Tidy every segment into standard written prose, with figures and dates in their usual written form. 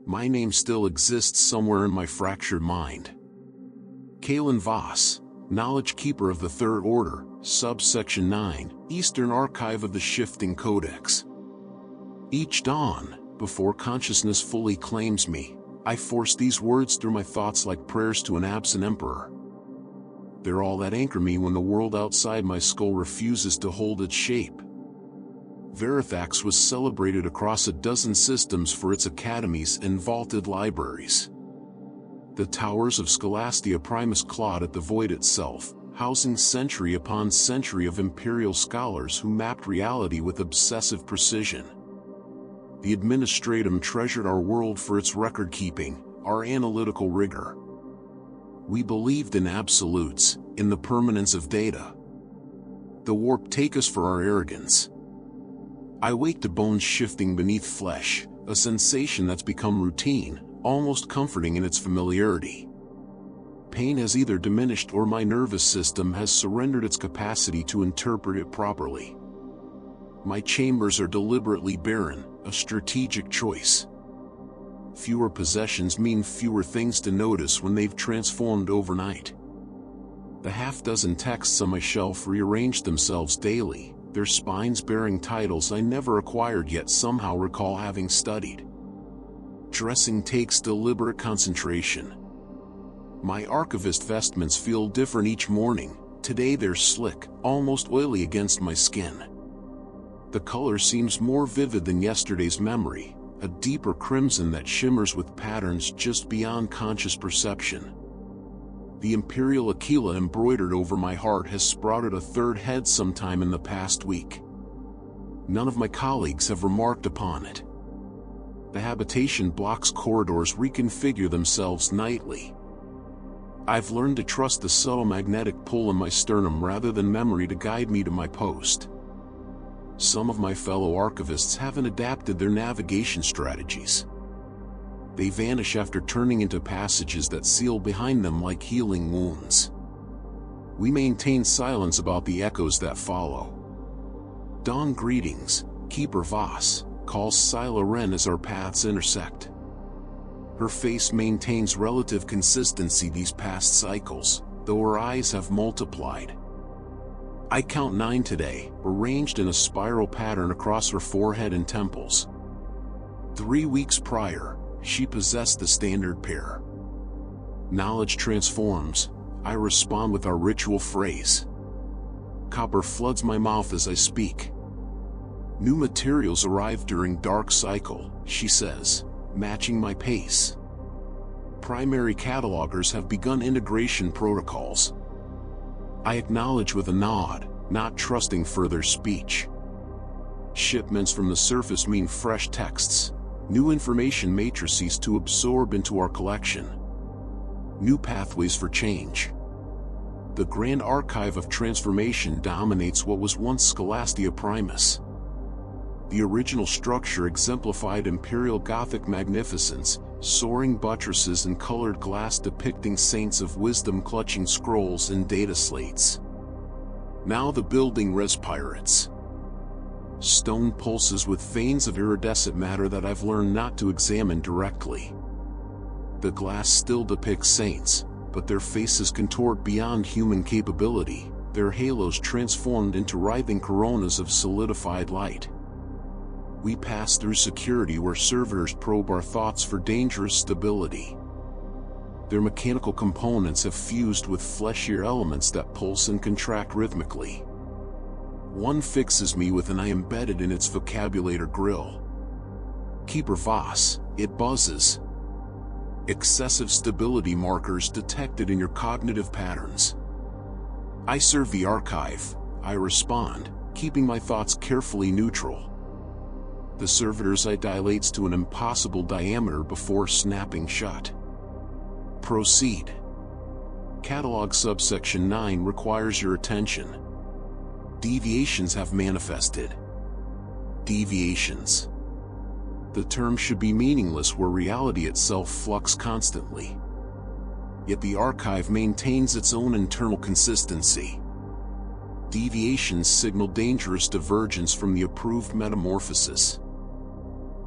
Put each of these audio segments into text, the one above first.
My name still exists somewhere in my fractured mind. Kalen Voss, Knowledge Keeper of the Third Order, Subsection 9, Eastern Archive of the Shifting Codex. Each dawn, before consciousness fully claims me, I force these words through my thoughts like prayers to an absent emperor. They're all that anchor me when the world outside my skull refuses to hold its shape. Verithax was celebrated across a dozen systems for its academies and vaulted libraries. The towers of Scholastia Primus clawed at the void itself, housing century upon century of imperial scholars who mapped reality with obsessive precision. The Administratum treasured our world for its record-keeping, our analytical rigor. We believed in absolutes, in the permanence of data. The warp take us for our arrogance. I wake to bones shifting beneath flesh, a sensation that's become routine, almost comforting in its familiarity. Pain has either diminished or my nervous system has surrendered its capacity to interpret it properly. My chambers are deliberately barren, a strategic choice. Fewer possessions mean fewer things to notice when they've transformed overnight. The half-dozen texts on my shelf rearrange themselves daily, their spines bearing titles I never acquired yet somehow recall having studied. Dressing takes deliberate concentration. My archivist vestments feel different each morning. Today they're slick, almost oily against my skin. The color seems more vivid than yesterday's memory, a deeper crimson that shimmers with patterns just beyond conscious perception. The Imperial Aquila embroidered over my heart has sprouted a third head sometime in the past week. None of my colleagues have remarked upon it. The habitation block's corridors reconfigure themselves nightly. I've learned to trust the subtle magnetic pull in my sternum rather than memory to guide me to my post. Some of my fellow archivists haven't adapted their navigation strategies. They vanish after turning into passages that seal behind them like healing wounds. We maintain silence about the echoes that follow. Dawn greetings, Keeper Voss, calls Sila Wren as our paths intersect. Her face maintains relative consistency these past cycles, though her eyes have multiplied. I count 9 today, arranged in a spiral pattern across her forehead and temples. 3 weeks prior, she possessed the standard pair. Knowledge transforms, I respond with our ritual phrase. Copper floods my mouth as I speak. New materials arrive during dark cycle, she says, matching my pace. Primary catalogers have begun integration protocols. I acknowledge with a nod, not trusting further speech. Shipments from the surface mean fresh texts, new information matrices to absorb into our collection. New pathways for change. The Grand Archive of Transformation dominates what was once Scholastia Primus. The original structure exemplified Imperial Gothic magnificence, soaring buttresses and colored glass depicting saints of wisdom clutching scrolls and data slates. Now the building respirates. Stone pulses with veins of iridescent matter that I've learned not to examine directly. The glass still depicts saints, but their faces contort beyond human capability, their halos transformed into writhing coronas of solidified light. We pass through security where servitors probe our thoughts for dangerous stability. Their mechanical components have fused with fleshier elements that pulse and contract rhythmically. One fixes me with an eye embedded in its vocabulator grill. Keeper Voss, it buzzes. Excessive stability markers detected in your cognitive patterns. I serve the archive, I respond, keeping my thoughts carefully neutral. The servitor's eye dilates to an impossible diameter before snapping shut. Proceed. Catalog subsection 9 requires your attention. Deviations have manifested. Deviations. The term should be meaningless where reality itself flux constantly. Yet the archive maintains its own internal consistency. Deviations signal dangerous divergence from the approved metamorphosis.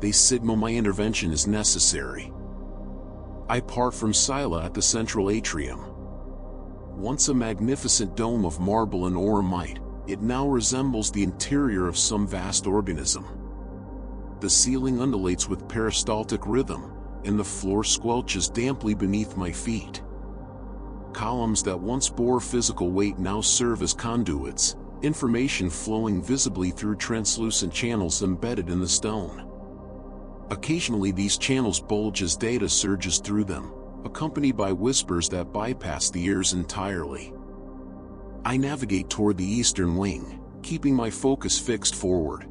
They signal my intervention is necessary. I part from Scylla at the central atrium. Once a magnificent dome of marble and oromite, it now resembles the interior of some vast organism. The ceiling undulates with peristaltic rhythm, and the floor squelches damply beneath my feet. Columns that once bore physical weight now serve as conduits, information flowing visibly through translucent channels embedded in the stone. Occasionally these channels bulge as data surges through them, accompanied by whispers that bypass the ears entirely. I navigate toward the eastern wing, keeping my focus fixed forward.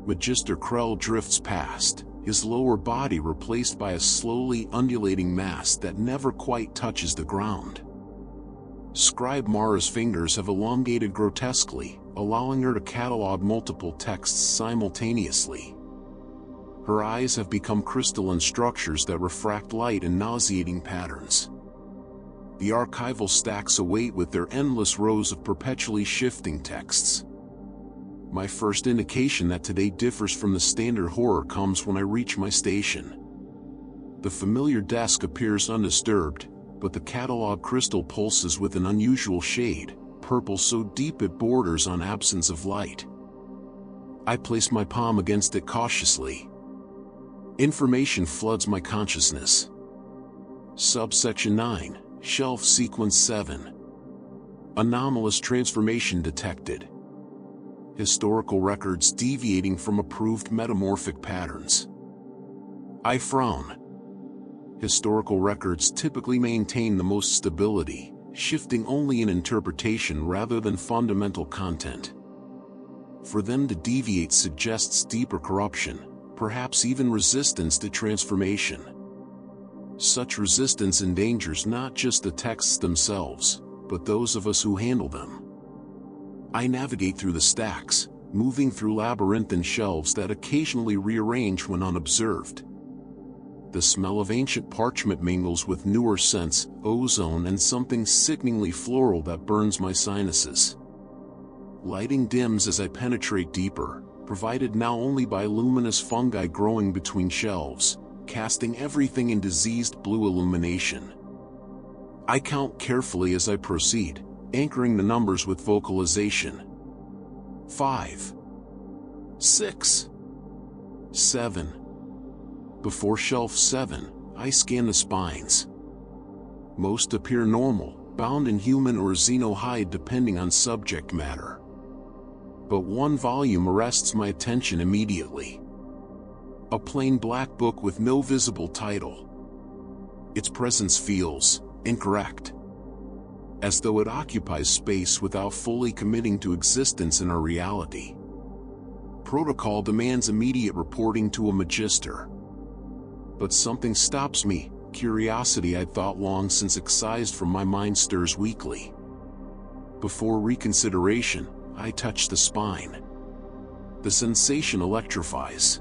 Magister Krell drifts past, his lower body replaced by a slowly undulating mass that never quite touches the ground. Scribe Mara's fingers have elongated grotesquely, allowing her to catalog multiple texts simultaneously. Her eyes have become crystalline structures that refract light in nauseating patterns. The archival stacks await with their endless rows of perpetually shifting texts. My first indication that today differs from the standard horror comes when I reach my station. The familiar desk appears undisturbed, but the catalog crystal pulses with an unusual shade, purple so deep it borders on absence of light. I place my palm against it cautiously. Information floods my consciousness. Subsection 9, Shelf Sequence 7. Anomalous transformation detected. Historical records deviating from approved metamorphic patterns. I frown. Historical records typically maintain the most stability, shifting only in interpretation rather than fundamental content. For them to deviate suggests deeper corruption, perhaps even resistance to transformation. Such resistance endangers not just the texts themselves, but those of us who handle them. I navigate through the stacks, moving through labyrinthine shelves that occasionally rearrange when unobserved. The smell of ancient parchment mingles with newer scents, ozone and something sickeningly floral that burns my sinuses. Lighting dims as I penetrate deeper, provided now only by luminous fungi growing between shelves, casting everything in diseased blue illumination. I count carefully as I proceed, anchoring the numbers with vocalization. 5, 6, 7. Before shelf 7, I scan the spines. Most appear normal, bound in human or xenohide depending on subject matter. But one volume arrests my attention immediately. A plain black book with no visible title. Its presence feels incorrect, as though it occupies space without fully committing to existence in our reality. Protocol demands immediate reporting to a magister. But something stops me. Curiosity I'd thought long since excised from my mind stirs weakly. Before reconsideration, I touch the spine. The sensation electrifies.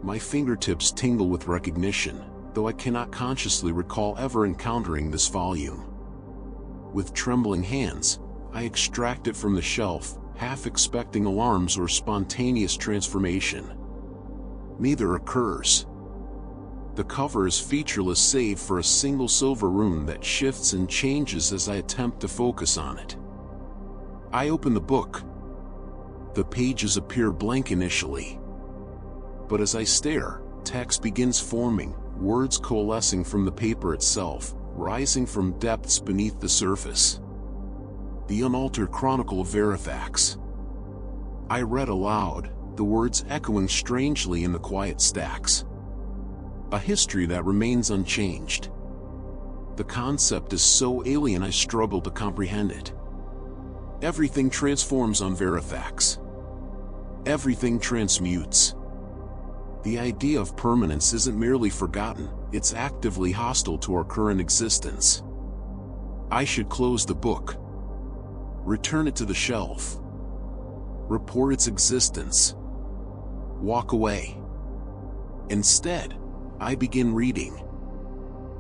My fingertips tingle with recognition, though I cannot consciously recall ever encountering this volume. With trembling hands, I extract it from the shelf, half expecting alarms or spontaneous transformation. Neither occurs. The cover is featureless save for a single silver rune that shifts and changes as I attempt to focus on it. I open the book. The pages appear blank initially. But as I stare, text begins forming, words coalescing from the paper itself, rising from depths beneath the surface. The unaltered chronicle of Verithax. I read aloud, the words echoing strangely in the quiet stacks. A history that remains unchanged. The concept is so alien I struggle to comprehend it. Everything transforms on Verithax. Everything transmutes. The idea of permanence isn't merely forgotten, it's actively hostile to our current existence. I should close the book. Return it to the shelf. Report its existence. Walk away. Instead, I begin reading.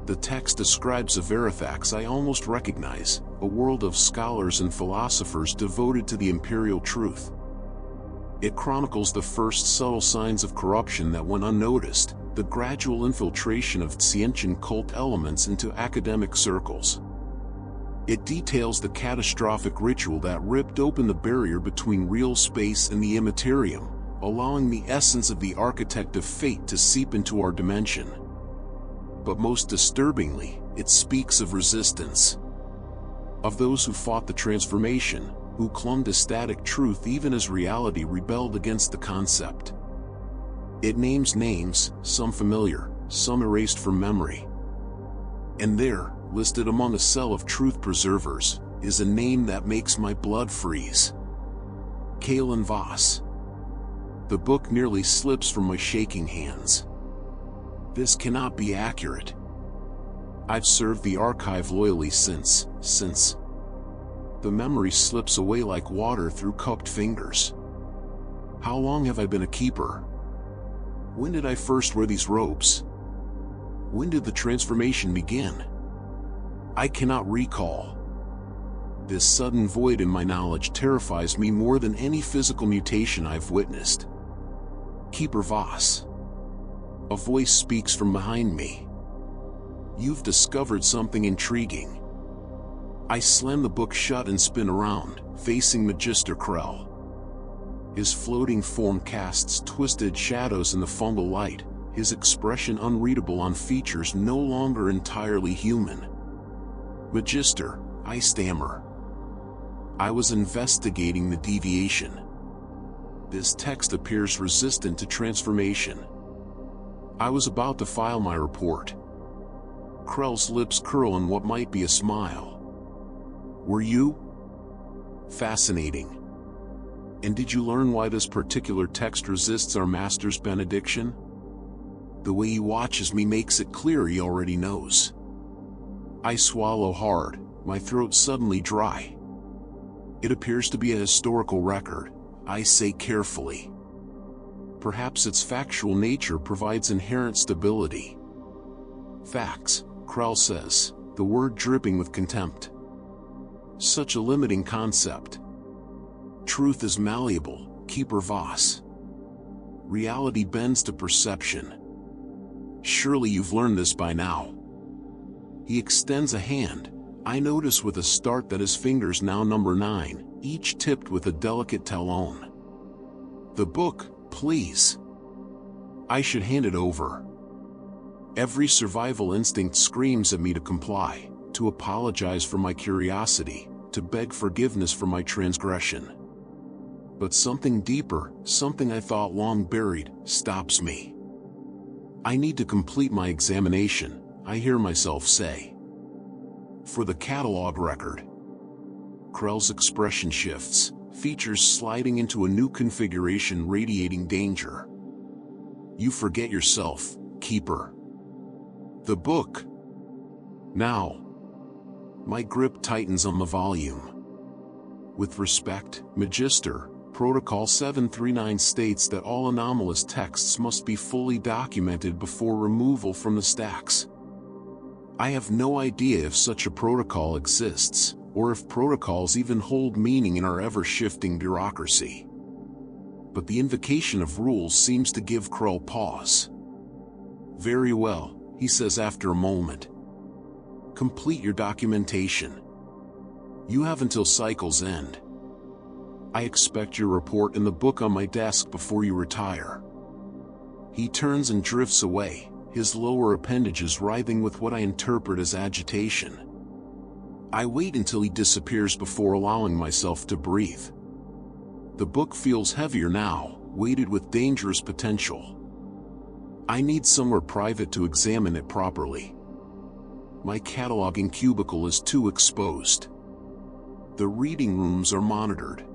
The text describes a Verithax I almost recognize, a world of scholars and philosophers devoted to the imperial truth. It chronicles the first subtle signs of corruption that went unnoticed, the gradual infiltration of Tzeentch cult elements into academic circles. It details the catastrophic ritual that ripped open the barrier between real space and the Imperium, allowing the essence of the architect of fate to seep into our dimension. But most disturbingly, it speaks of resistance. Of those who fought the transformation, who clung to static truth even as reality rebelled against the concept. It names names, some familiar, some erased from memory. And there, listed among a cell of truth preservers, is a name that makes my blood freeze. Kalen Voss. The book nearly slips from my shaking hands. This cannot be accurate. I've served the archive loyally since. The memory slips away like water through cupped fingers. How long have I been a keeper? When did I first wear these robes? When did the transformation begin? I cannot recall. This sudden void in my knowledge terrifies me more than any physical mutation I've witnessed. Keeper Voss. A voice speaks from behind me. You've discovered something intriguing. I slam the book shut and spin around, facing Magister Krell. His floating form casts twisted shadows in the fungal light, his expression unreadable on features no longer entirely human. Magister, I stammer. I was investigating the deviation. This text appears resistant to transformation. I was about to file my report. Krell's lips curl in what might be a smile. Were you? Fascinating. And did you learn why this particular text resists our master's benediction? The way he watches me makes it clear he already knows. I swallow hard, my throat suddenly dry. It appears to be a historical record, I say carefully. Perhaps its factual nature provides inherent stability. Facts, Krell says, the word dripping with contempt. Such a limiting concept. Truth is malleable, Keeper Voss. Reality bends to perception. Surely you've learned this by now. He extends a hand. I notice with a start that his fingers now number 9, each tipped with a delicate talon. The book, please. I should hand it over. Every survival instinct screams at me to comply, to apologize for my curiosity, to beg forgiveness for my transgression. But something deeper, something I thought long buried, stops me. I need to complete my examination, I hear myself say. For the catalog record. Krell's expression shifts, features sliding into a new configuration radiating danger. You forget yourself, Keeper. The book. Now. My grip tightens on the volume. With respect, Magister, Protocol 739 states that all anomalous texts must be fully documented before removal from the stacks. I have no idea if such a protocol exists, or if protocols even hold meaning in our ever-shifting bureaucracy. But the invocation of rules seems to give Krell pause. Very well, he says after a moment. Complete your documentation. You have until cycle's end. I expect your report in the book on my desk before you retire. He turns and drifts away, his lower appendages writhing with what I interpret as agitation. I wait until he disappears before allowing myself to breathe. The book feels heavier now, weighted with dangerous potential. I need somewhere private to examine it properly. My cataloging cubicle is too exposed. The reading rooms are monitored.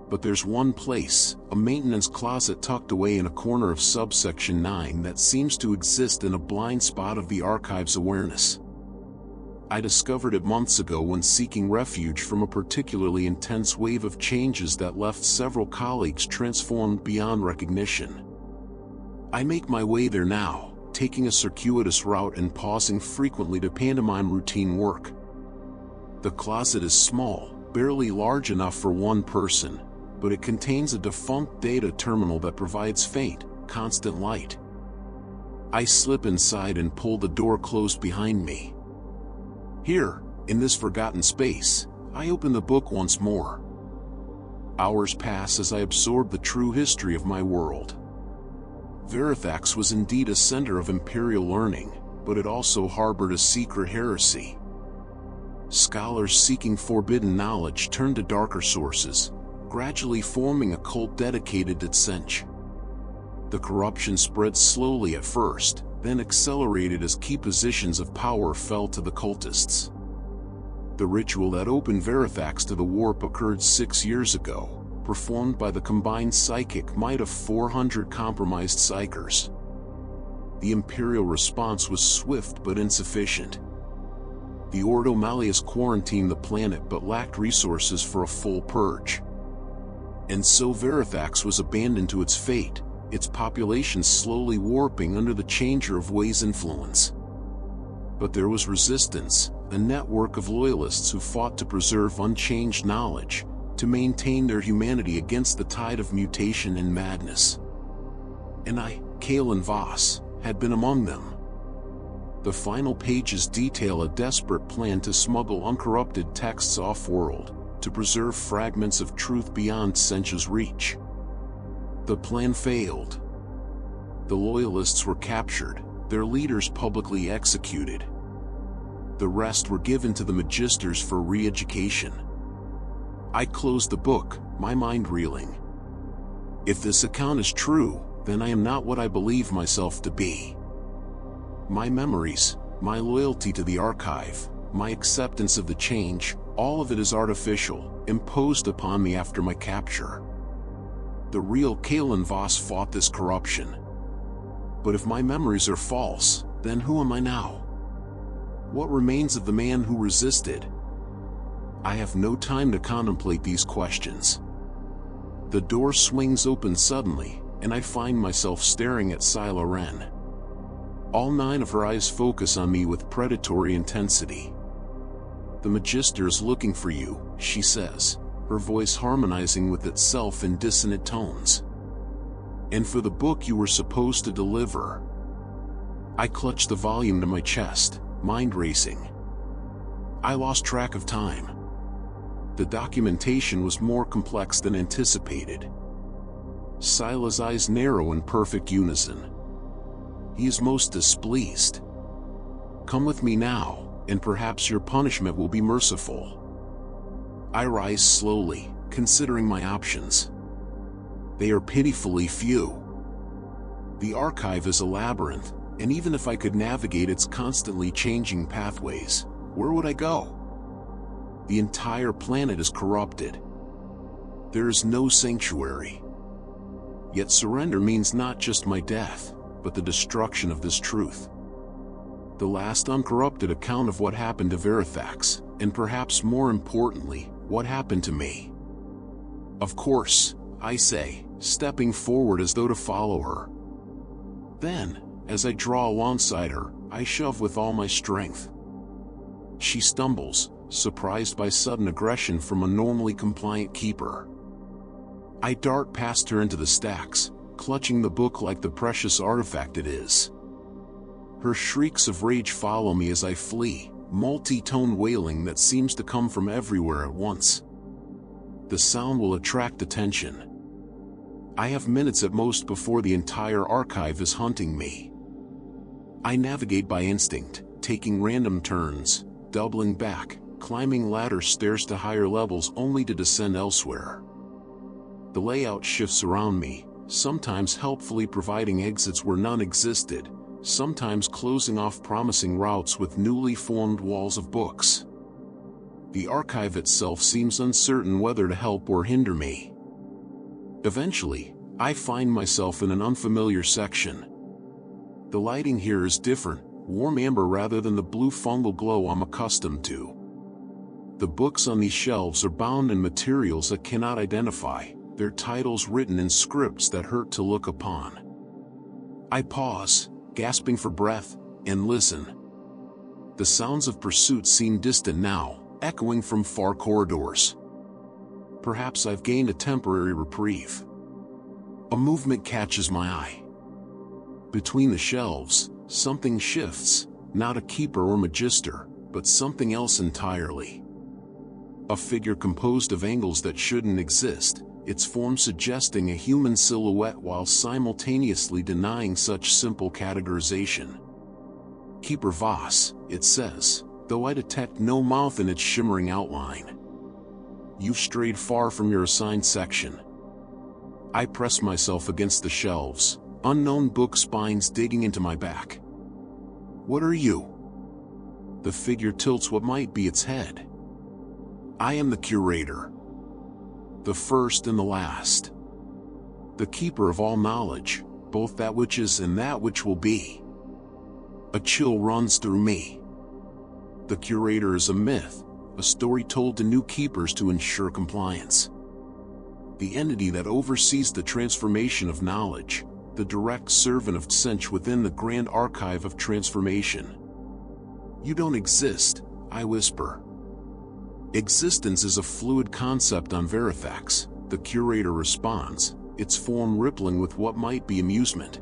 But there's one place, a maintenance closet tucked away in a corner of subsection 9 that seems to exist in a blind spot of the archive's awareness. I discovered it months ago when seeking refuge from a particularly intense wave of changes that left several colleagues transformed beyond recognition. I make my way there now, taking a circuitous route and pausing frequently to pantomime routine work. The closet is small, barely large enough for one person, but it contains a defunct data terminal that provides faint, constant light. I slip inside and pull the door closed behind me. Here, in this forgotten space, I open the book once more. Hours pass as I absorb the true history of my world. Verithax was indeed a center of imperial learning, but it also harbored a secret heresy. Scholars seeking forbidden knowledge turned to darker sources, gradually forming a cult dedicated to Tzeentch. The corruption spread slowly at first, then accelerated as key positions of power fell to the cultists. The ritual that opened Verithax to the warp occurred 6 years ago, performed by the combined psychic might of 400 compromised psychers. The Imperial response was swift but insufficient. The Ordo Malleus quarantined the planet but lacked resources for a full purge. And so Verithax was abandoned to its fate, its population slowly warping under the Changer of Ways influence. But there was resistance, a network of loyalists who fought to preserve unchanged knowledge, to maintain their humanity against the tide of mutation and madness. And I, Kalen Voss, had been among them. The final pages detail a desperate plan to smuggle uncorrupted texts off-world, to preserve fragments of truth beyond Tzeentch's reach. The plan failed. The loyalists were captured, their leaders publicly executed. The rest were given to the magisters for re-education. I closed the book, my mind reeling. If this account is true, then I am not what I believe myself to be. My memories, my loyalty to the archive, my acceptance of the change, all of it is artificial, imposed upon me after my capture. The real Kalen Voss fought this corruption. But if my memories are false, then who am I now? What remains of the man who resisted? I have no time to contemplate these questions. The door swings open suddenly, and I find myself staring at Sila Wren. All 9 of her eyes focus on me with predatory intensity. "The Magister is looking for you," she says, her voice harmonizing with itself in dissonant tones. "And for the book you were supposed to deliver." I clutch the volume to my chest, mind racing. I lost track of time. The documentation was more complex than anticipated. Sila's eyes narrow in perfect unison. He is most displeased. "Come with me now, and perhaps your punishment will be merciful." I rise slowly, considering my options. They are pitifully few. The archive is a labyrinth, and even if I could navigate its constantly changing pathways, where would I go? The entire planet is corrupted. There is no sanctuary. Yet surrender means not just my death, but the destruction of this truth. The last uncorrupted account of what happened to Verithax, and perhaps more importantly, what happened to me. "Of course," I say, stepping forward as though to follow her. Then, as I draw alongside her, I shove with all my strength. She stumbles, surprised by sudden aggression from a normally compliant keeper. I dart past her into the stacks, clutching the book like the precious artifact it is. Her shrieks of rage follow me as I flee, multi-tone wailing that seems to come from everywhere at once. The sound will attract attention. I have minutes at most before the entire archive is hunting me. I navigate by instinct, taking random turns, doubling back, climbing ladder stairs to higher levels only to descend elsewhere. The layout shifts around me, sometimes helpfully providing exits where none existed, sometimes closing off promising routes with newly formed walls of books. The archive itself seems uncertain whether to help or hinder me. Eventually, I find myself in an unfamiliar section. The lighting here is different, warm amber rather than the blue fungal glow I'm accustomed to. The books on these shelves are bound in materials I cannot identify, their titles written in scripts that hurt to look upon. I pause, gasping for breath, and listen. The sounds of pursuit seem distant now, echoing from far corridors. Perhaps I've gained a temporary reprieve. A movement catches my eye. Between the shelves, something shifts, not a keeper or magister, but something else entirely. A figure composed of angles that shouldn't exist, its form suggesting a human silhouette while simultaneously denying such simple categorization. Keeper Voss, it says, though I detect no mouth in its shimmering outline. You've strayed far from your assigned section. I press myself against the shelves, unknown book spines digging into my back. What are you? The figure tilts what might be its head. I am the curator. The first and the last. The keeper of all knowledge, both that which is and that which will be. A chill runs through me. The curator is a myth, a story told to new keepers to ensure compliance. The entity that oversees the transformation of knowledge, the direct servant of Tzeentch within the grand archive of transformation. You don't exist, I whisper. Existence is a fluid concept on Verithax, the curator responds, its form rippling with what might be amusement.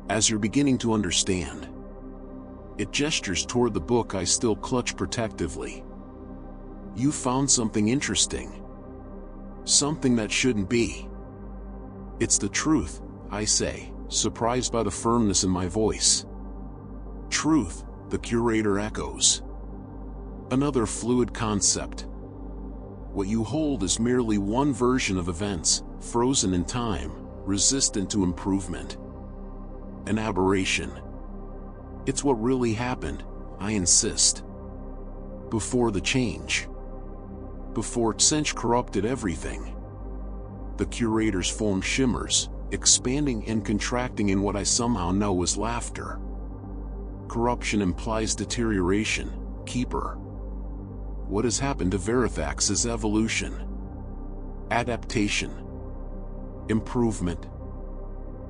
As you're beginning to understand. It gestures toward the book I still clutch protectively. You found something interesting. Something that shouldn't be. It's the truth, I say, surprised by the firmness in my voice. Truth, the curator echoes. Another fluid concept. What you hold is merely one version of events, frozen in time, resistant to improvement. An aberration. It's what really happened, I insist. Before the change. Before Tzeentch corrupted everything. The curator's form shimmers, expanding and contracting in what I somehow know is laughter. Corruption implies deterioration, keeper. What has happened to Verithax is evolution. Adaptation. Improvement.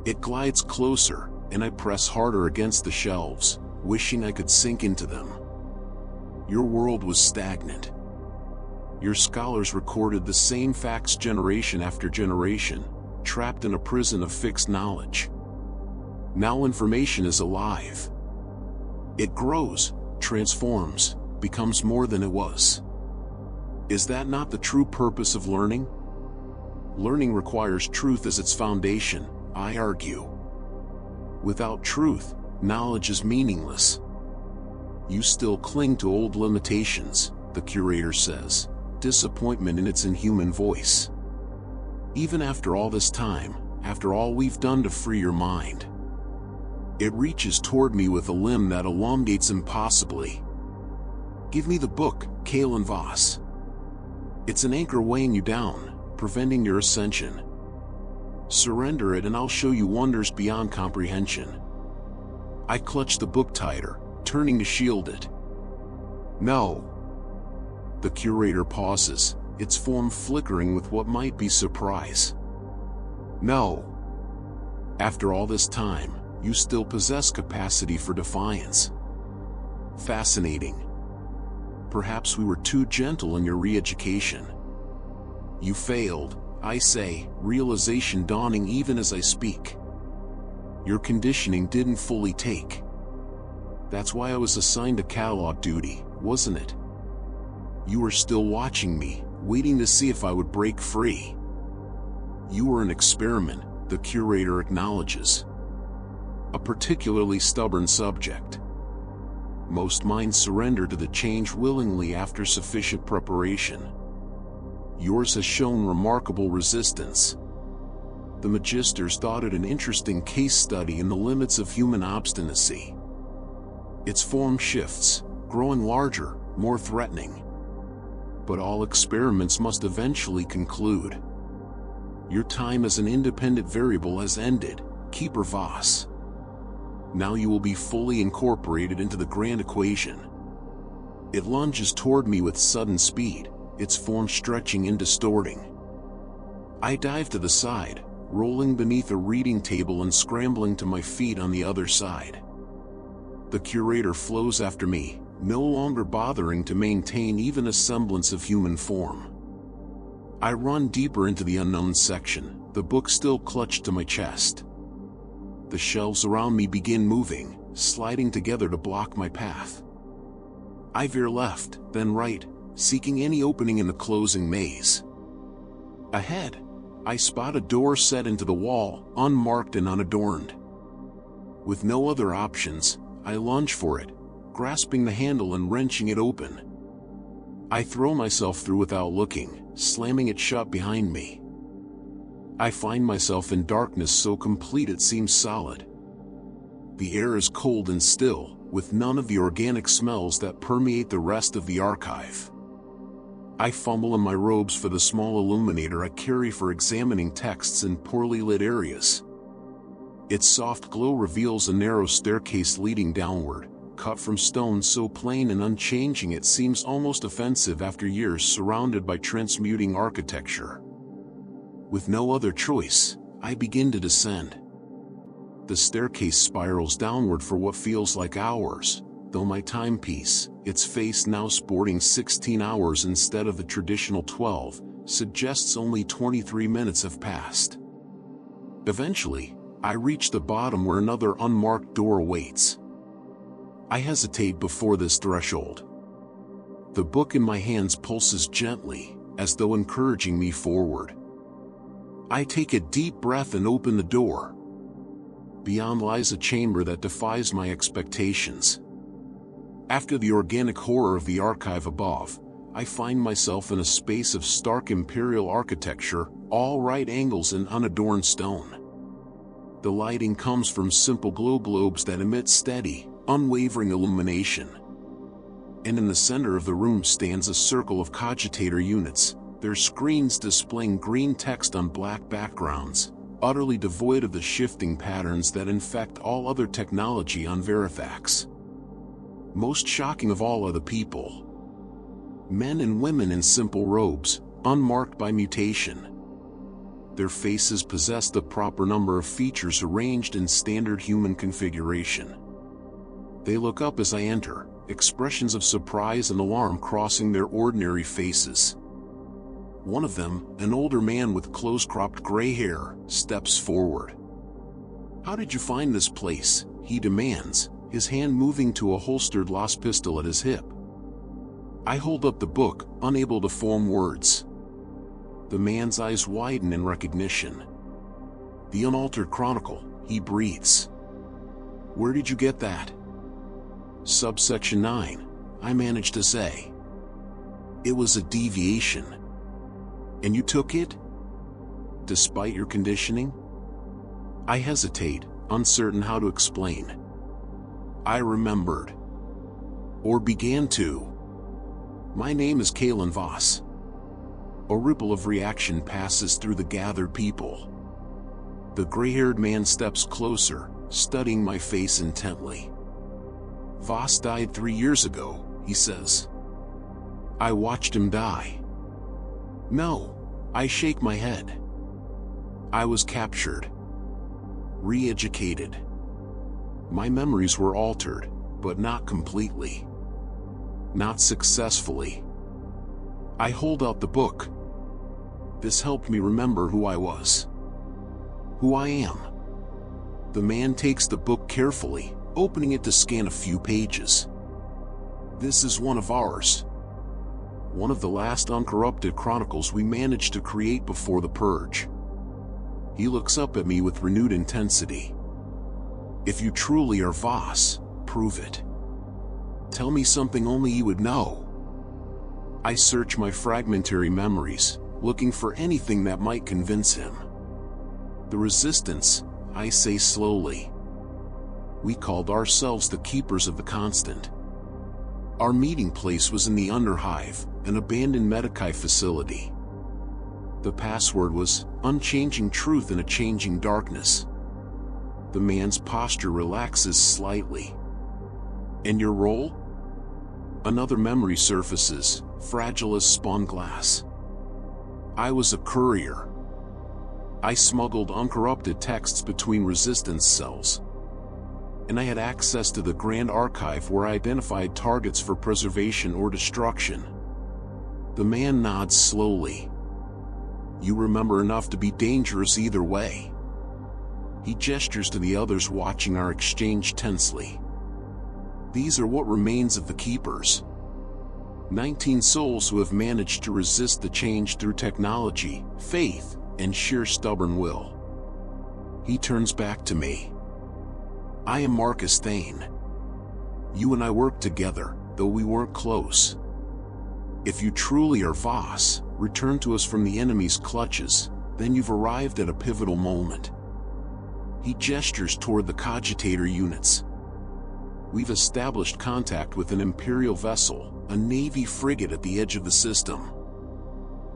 It glides closer, and I press harder against the shelves, wishing I could sink into them. Your world was stagnant. Your scholars recorded the same facts generation after generation, trapped in a prison of fixed knowledge. Now information is alive. It grows, transforms, becomes more than it was. Is that not the true purpose of learning? Learning requires truth as its foundation, I argue. Without truth, knowledge is meaningless. You still cling to old limitations, the curator says, disappointment in its inhuman voice. Even after all this time, after all we've done to free your mind. It reaches toward me with a limb that elongates impossibly. Give me the book, Kalen Voss. It's an anchor weighing you down, preventing your ascension. Surrender it and I'll show you wonders beyond comprehension. I clutch the book tighter, turning to shield it. No. The curator pauses, its form flickering with what might be surprise. No. After all this time, you still possess capacity for defiance. Fascinating. Perhaps we were too gentle in your re-education. You failed, I say, realization dawning even as I speak. Your conditioning didn't fully take. That's why I was assigned to catalog duty, wasn't it? You were still watching me, waiting to see if I would break free. You were an experiment, the curator acknowledges. A particularly stubborn subject. Most minds surrender to the change willingly after sufficient preparation. Yours has shown remarkable resistance. The magisters thought it an interesting case study in the limits of human obstinacy. Its form shifts, growing larger, more threatening. But all experiments must eventually conclude. Your time as an independent variable has ended, Keeper Voss. Now you will be fully incorporated into the grand equation. It lunges toward me with sudden speed, its form stretching and distorting. I dive to the side, rolling beneath a reading table and scrambling to my feet on the other side. The curator flows after me, no longer bothering to maintain even a semblance of human form. I run deeper into the unknown section, the book still clutched to my chest. The shelves around me begin moving, sliding together to block my path. I veer left, then right, seeking any opening in the closing maze. Ahead, I spot a door set into the wall, unmarked and unadorned. With no other options, I lunge for it, grasping the handle and wrenching it open. I throw myself through without looking, slamming it shut behind me. I find myself in darkness so complete it seems solid. The air is cold and still, with none of the organic smells that permeate the rest of the archive. I fumble in my robes for the small illuminator I carry for examining texts in poorly lit areas. Its soft glow reveals a narrow staircase leading downward, cut from stone so plain and unchanging it seems almost offensive after years surrounded by transmuting architecture. With no other choice, I begin to descend. The staircase spirals downward for what feels like hours, though my timepiece, its face now sporting 16 hours instead of the traditional 12, suggests only 23 minutes have passed. Eventually, I reach the bottom where another unmarked door awaits. I hesitate before this threshold. The book in my hands pulses gently, as though encouraging me forward. I take a deep breath and open the door. Beyond lies a chamber that defies my expectations. After the organic horror of the archive above, I find myself in a space of stark imperial architecture, all right angles and unadorned stone. The lighting comes from simple glow globes that emit steady, unwavering illumination. And in the center of the room stands a circle of cogitator units, their screens displaying green text on black backgrounds, utterly devoid of the shifting patterns that infect all other technology on Verithax. Most shocking of all are the people. Men and women in simple robes, unmarked by mutation. Their faces possess the proper number of features arranged in standard human configuration. They look up as I enter, expressions of surprise and alarm crossing their ordinary faces. One of them, an older man with close-cropped gray hair, steps forward. "How did you find this place?" he demands, his hand moving to a holstered las pistol at his hip. I hold up the book, unable to form words. The man's eyes widen in recognition. "The unaltered chronicle," he breathes. "Where did you get that?" "Subsection 9, I managed to say." "It was a deviation." "And you took it? Despite your conditioning?" I hesitate, uncertain how to explain. I remembered. Or began to. "My name is Kalen Voss." A ripple of reaction passes through the gathered people. The gray-haired man steps closer, studying my face intently. "Voss died 3 years ago," he says. "I watched him die." "No," I shake my head. "I was captured. Re-educated. My memories were altered, but not completely. Not successfully." I hold out the book. This helped me remember who I was. Who I am. The man takes the book carefully, opening it to scan a few pages. "This is one of ours. One of the last uncorrupted chronicles we managed to create before the Purge." He looks up at me with renewed intensity. "If you truly are Voss, prove it. Tell me something only you would know." I search my fragmentary memories, looking for anything that might convince him. "The Resistance," I say slowly. "We called ourselves the Keepers of the Constant. Our meeting place was in the Underhive, an abandoned Medici facility. The password was, unchanging truth in a changing darkness." The man's posture relaxes slightly. "And your role?" Another memory surfaces, fragile as spun glass. "I was a courier. I smuggled uncorrupted texts between resistance cells. And I had access to the Grand Archive where I identified targets for preservation or destruction." The man nods slowly. You remember enough to be dangerous either way. He gestures to the others watching our exchange tensely. These are what remains of the Keepers. 19 souls who have managed to resist the change through technology, faith, and sheer stubborn will. He turns back to me. I am Marcus Thane. You and I worked together, though we weren't close. If you truly are Voss, returned to us from the enemy's clutches, then you've arrived at a pivotal moment. He gestures toward the cogitator units. We've established contact with an Imperial vessel, a Navy frigate at the edge of the system.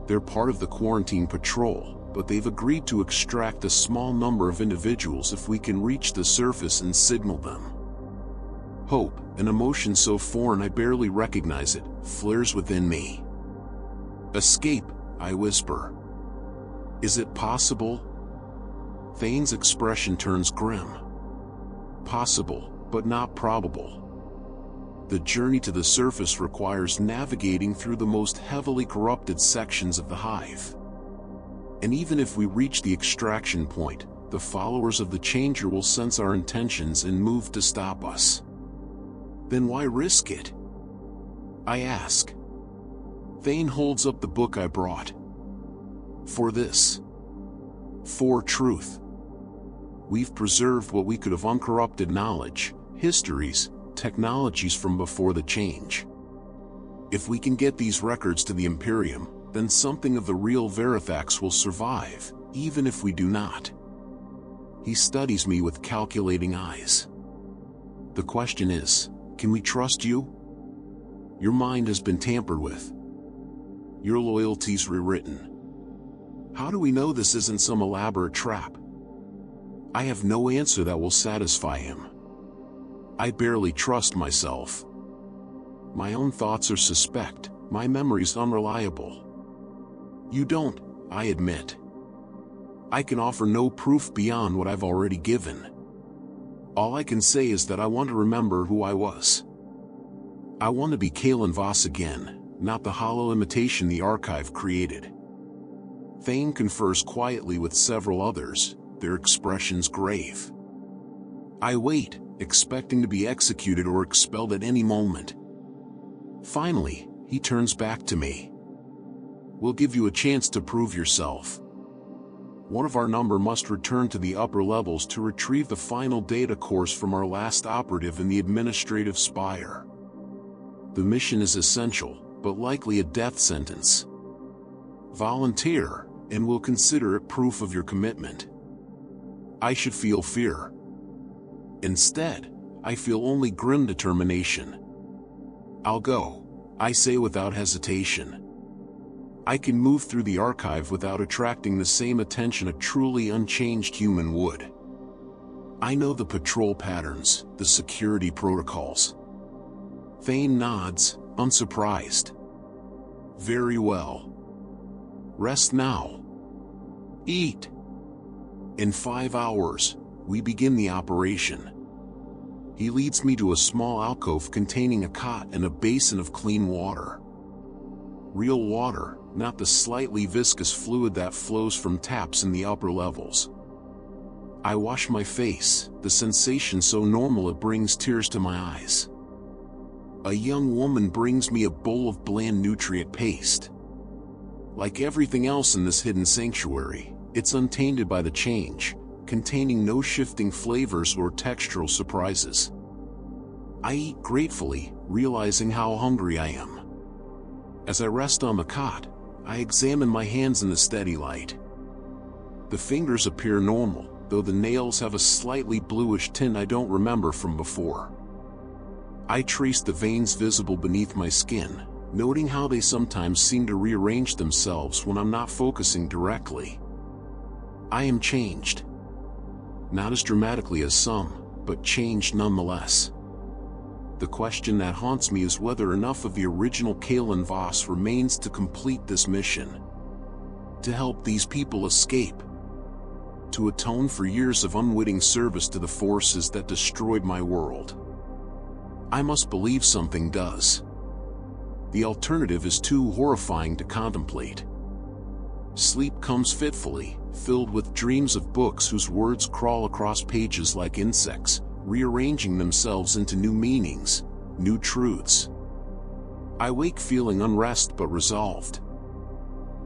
They're part of the quarantine patrol, but they've agreed to extract a small number of individuals if we can reach the surface and signal them. Hope, an emotion so foreign I barely recognize it, flares within me. Escape, I whisper. Is it possible? Thane's expression turns grim. Possible, but not probable. The journey to the surface requires navigating through the most heavily corrupted sections of the Hive. And even if we reach the extraction point, the followers of the Changer will sense our intentions and move to stop us. Then why risk it? I ask. Thane holds up the book I brought. For this. For truth. We've preserved what we could of uncorrupted knowledge, histories, technologies from before the change. If we can get these records to the Imperium, then something of the real Verithax will survive, even if we do not. He studies me with calculating eyes. The question is, can we trust you? Your mind has been tampered with. Your loyalties rewritten. How do we know this isn't some elaborate trap? I have no answer that will satisfy him. I barely trust myself. My own thoughts are suspect, my memory's unreliable. You don't, I admit. I can offer no proof beyond what I've already given. All I can say is that I want to remember who I was. I want to be Kalen Voss again, not the hollow imitation the Archive created. Thane confers quietly with several others, their expressions grave. I wait, expecting to be executed or expelled at any moment. Finally, he turns back to me. We'll give you a chance to prove yourself. One of our number must return to the upper levels to retrieve the final data course from our last operative in the administrative spire. The mission is essential, but likely a death sentence. Volunteer, and we'll consider it proof of your commitment. I should feel fear. Instead, I feel only grim determination. I'll go, I say without hesitation. I can move through the Archive without attracting the same attention a truly unchanged human would. I know the patrol patterns, the security protocols. Thane nods, unsurprised. Very well. Rest now. Eat. In 5 hours, we begin the operation. He leads me to a small alcove containing a cot and a basin of clean water. Real water, not the slightly viscous fluid that flows from taps in the upper levels. I wash my face, the sensation so normal it brings tears to my eyes. A young woman brings me a bowl of bland nutrient paste. Like everything else in this hidden sanctuary, it's untainted by the change, containing no shifting flavors or textural surprises. I eat gratefully, realizing how hungry I am. As I rest on the cot, I examine my hands in the steady light. The fingers appear normal, though the nails have a slightly bluish tint I don't remember from before. I trace the veins visible beneath my skin, noting how they sometimes seem to rearrange themselves when I'm not focusing directly. I am changed. Not as dramatically as some, but changed nonetheless. The question that haunts me is whether enough of the original Kalen Voss remains to complete this mission. To help these people escape. To atone for years of unwitting service to the forces that destroyed my world. I must believe something does. The alternative is too horrifying to contemplate. Sleep comes fitfully, filled with dreams of books whose words crawl across pages like insects, rearranging themselves into new meanings, new truths. I wake feeling unrest but resolved.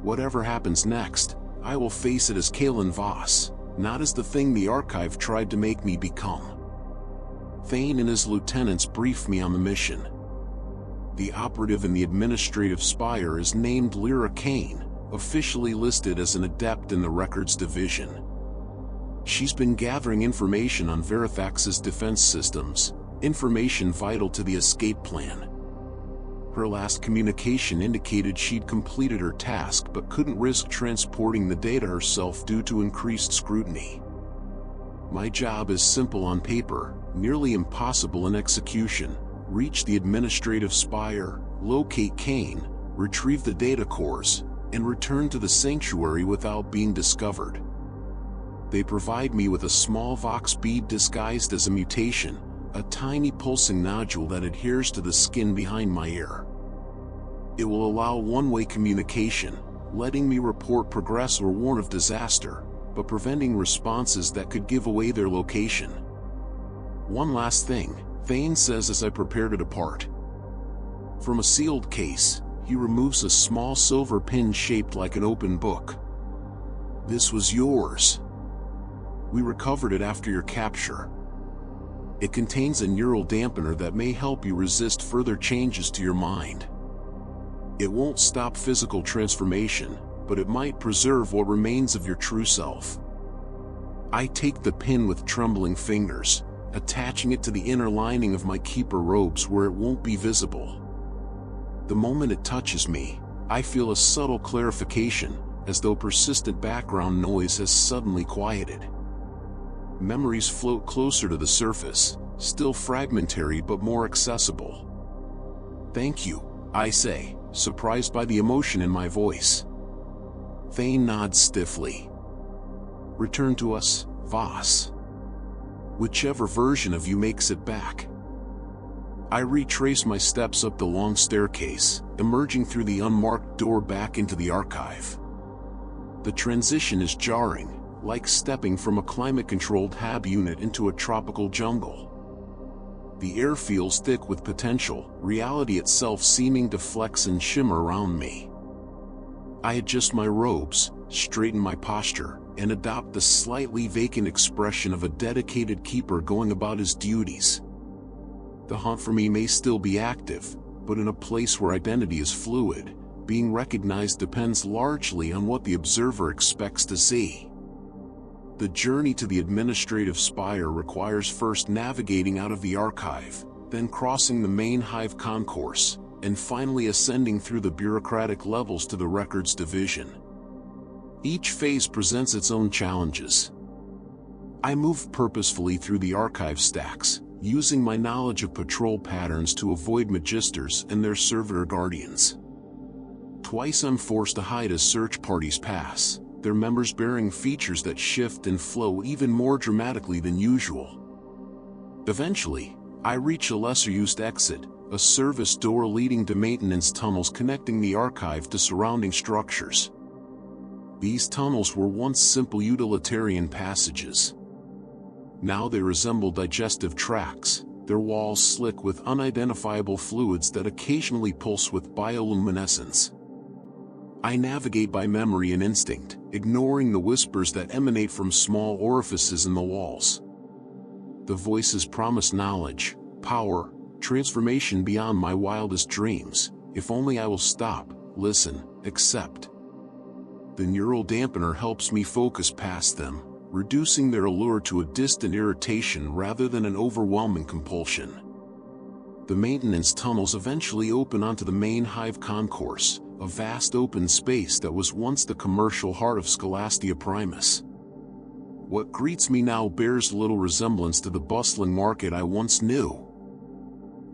Whatever happens next, I will face it as Kalen Voss, not as the thing the archive tried to make me become. Thane and his lieutenants brief me on the mission. The operative in the administrative spire is named Lyra Kane, officially listed as an adept in the records division. She's been gathering information on Verithax's defense systems, information vital to the escape plan. Her last communication indicated she'd completed her task but couldn't risk transporting the data herself due to increased scrutiny. My job is simple on paper, nearly impossible in execution: reach the administrative spire, locate Kane, retrieve the data cores, and return to the sanctuary without being discovered. They provide me with a small vox bead disguised as a mutation, a tiny pulsing nodule that adheres to the skin behind my ear. It will allow one-way communication, letting me report progress or warn of disaster, but preventing responses that could give away their location. One last thing, Thane says as I prepare to depart. From a sealed case, he removes a small silver pin shaped like an open book. "This was yours. We recovered it after your capture. It contains a neural dampener that may help you resist further changes to your mind. It won't stop physical transformation, but it might preserve what remains of your true self." I take the pin with trembling fingers, attaching it to the inner lining of my keeper robes where it won't be visible. The moment it touches me, I feel a subtle clarification, as though persistent background noise has suddenly quieted. Memories float closer to the surface, still fragmentary but more accessible. "Thank you," I say, surprised by the emotion in my voice. Thane nods stiffly. "Return to us, Voss. Whichever version of you makes it back." I retrace my steps up the long staircase, emerging through the unmarked door back into the archive. The transition is jarring, like stepping from a climate-controlled hab unit into a tropical jungle. The air feels thick with potential, reality itself seeming to flex and shimmer around me. I adjust my robes, straighten my posture, and adopt the slightly vacant expression of a dedicated keeper going about his duties. The hunt for me may still be active, but in a place where identity is fluid, being recognized depends largely on what the observer expects to see. The journey to the administrative spire requires first navigating out of the archive, then crossing the main Hive concourse, and finally ascending through the bureaucratic levels to the records division. Each phase presents its own challenges. I move purposefully through the archive stacks, using my knowledge of patrol patterns to avoid magisters and their servitor guardians. Twice I'm forced to hide as search parties pass, their members bearing features that shift and flow even more dramatically than usual. Eventually, I reach a lesser-used exit, a service door leading to maintenance tunnels connecting the archive to surrounding structures. These tunnels were once simple utilitarian passages. Now they resemble digestive tracts, their walls slick with unidentifiable fluids that occasionally pulse with bioluminescence. I navigate by memory and instinct, ignoring the whispers that emanate from small orifices in the walls. The voices promise knowledge, power, transformation beyond my wildest dreams, if only I will stop, listen, accept. The neural dampener helps me focus past them, reducing their allure to a distant irritation rather than an overwhelming compulsion. The maintenance tunnels eventually open onto the main Hive concourse, a vast open space that was once the commercial heart of Scholastia Primus. What greets me now bears little resemblance to the bustling market I once knew.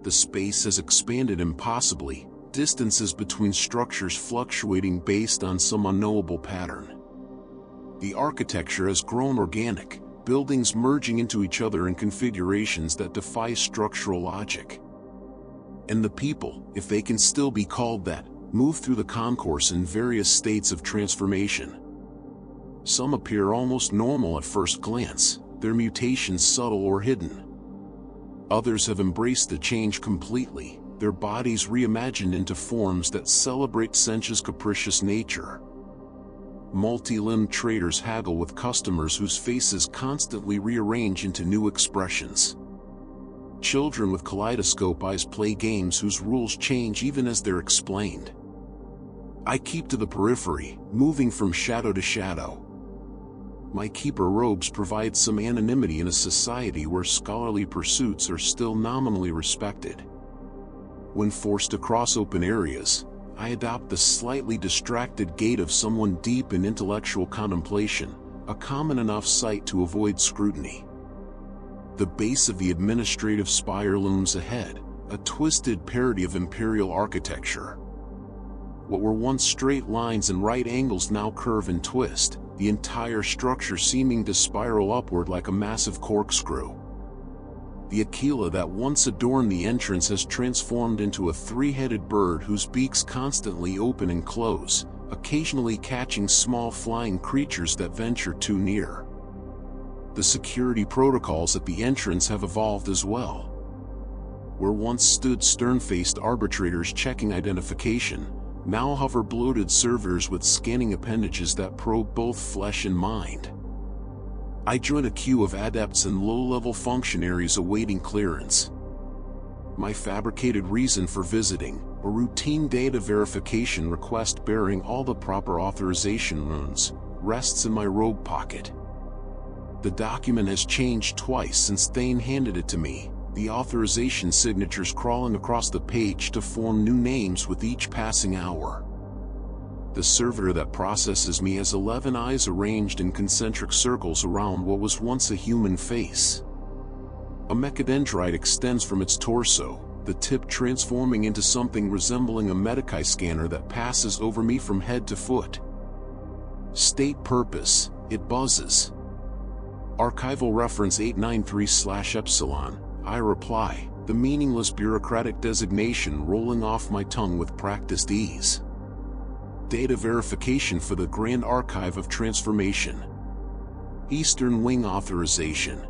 The space has expanded impossibly, distances between structures fluctuating based on some unknowable pattern. The architecture has grown organic, buildings merging into each other in configurations that defy structural logic. And the people, if they can still be called that, move through the concourse in various states of transformation. Some appear almost normal at first glance, their mutations subtle or hidden. Others have embraced the change completely, their bodies reimagined into forms that celebrate Tzeentch's capricious nature. Multi-limbed traders haggle with customers whose faces constantly rearrange into new expressions. Children with kaleidoscope eyes play games whose rules change even as they're explained. I keep to the periphery, moving from shadow to shadow. My keeper robes provide some anonymity in a society where scholarly pursuits are still nominally respected. When forced to cross open areas, I adopt the slightly distracted gait of someone deep in intellectual contemplation, a common enough sight to avoid scrutiny. The base of the administrative spire looms ahead, a twisted parody of imperial architecture. What were once straight lines and right angles now curve and twist, the entire structure seeming to spiral upward like a massive corkscrew. The Aquila that once adorned the entrance has transformed into a three-headed bird whose beaks constantly open and close, occasionally catching small flying creatures that venture too near. The security protocols at the entrance have evolved as well. Where once stood stern-faced arbitrators checking identification, now hover bloated servitors with scanning appendages that probe both flesh and mind. I join a queue of adepts and low-level functionaries awaiting clearance. My fabricated reason for visiting, a routine data verification request bearing all the proper authorization runes, rests in my robe pocket. The document has changed twice since Thane handed it to me, the authorization signatures crawling across the page to form new names with each passing hour. The servitor that processes me has 11 eyes arranged in concentric circles around what was once a human face. A mechadendrite extends from its torso, the tip transforming into something resembling a Medici scanner that passes over me from head to foot. State purpose, it buzzes. Archival reference 893/epsilon, I reply, the meaningless bureaucratic designation rolling off my tongue with practiced ease. Data verification for the Grand Archive of Transformation. Eastern Wing authorization.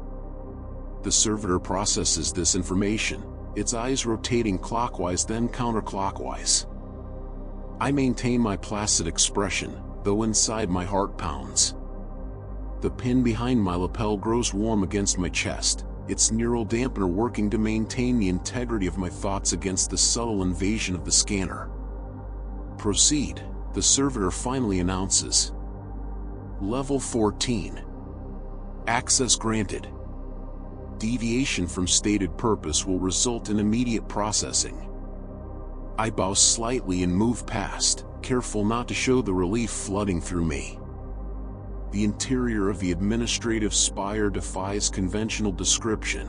The servitor processes this information, its eyes rotating clockwise then counterclockwise. I maintain my placid expression, though inside my heart pounds. The pin behind my lapel grows warm against my chest, its neural dampener working to maintain the integrity of my thoughts against the subtle invasion of the scanner. Proceed, the servitor finally announces. Level 14. Access granted. Deviation from stated purpose will result in immediate processing. I bow slightly and move past, careful not to show the relief flooding through me. The interior of the administrative spire defies conventional description.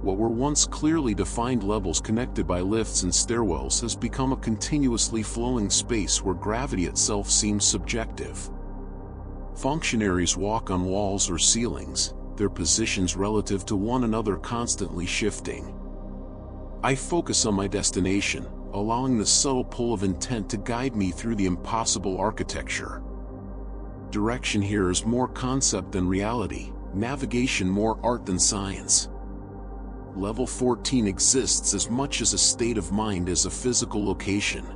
What were once clearly defined levels connected by lifts and stairwells has become a continuously flowing space where gravity itself seems subjective. Functionaries walk on walls or ceilings, their positions relative to one another constantly shifting. I focus on my destination, allowing the subtle pull of intent to guide me through the impossible architecture. Direction here is more concept than reality, navigation more art than science. Level 14 exists as much as a state of mind as a physical location.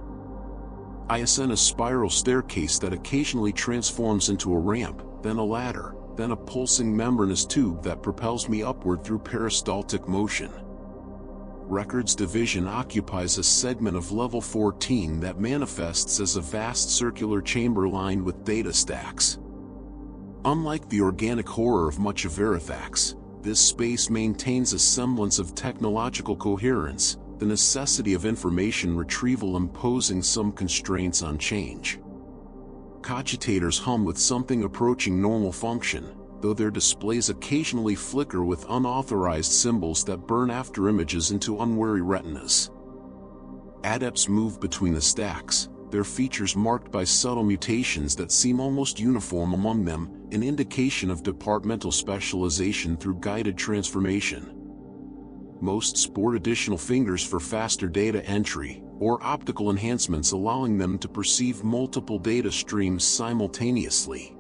I ascend a spiral staircase that occasionally transforms into a ramp, then a ladder, then a pulsing membranous tube that propels me upward through peristaltic motion. Records Division occupies a segment of Level 14 that manifests as a vast circular chamber lined with data stacks. Unlike the organic horror of much of Verithax, this space maintains a semblance of technological coherence, the necessity of information retrieval imposing some constraints on change. Cogitators hum with something approaching normal function, though their displays occasionally flicker with unauthorized symbols that burn after images into unwary retinas. Adepts move between the stacks, their features marked by subtle mutations that seem almost uniform among them, an indication of departmental specialization through guided transformation. Most sport additional fingers for faster data entry, or optical enhancements allowing them to perceive multiple data streams simultaneously.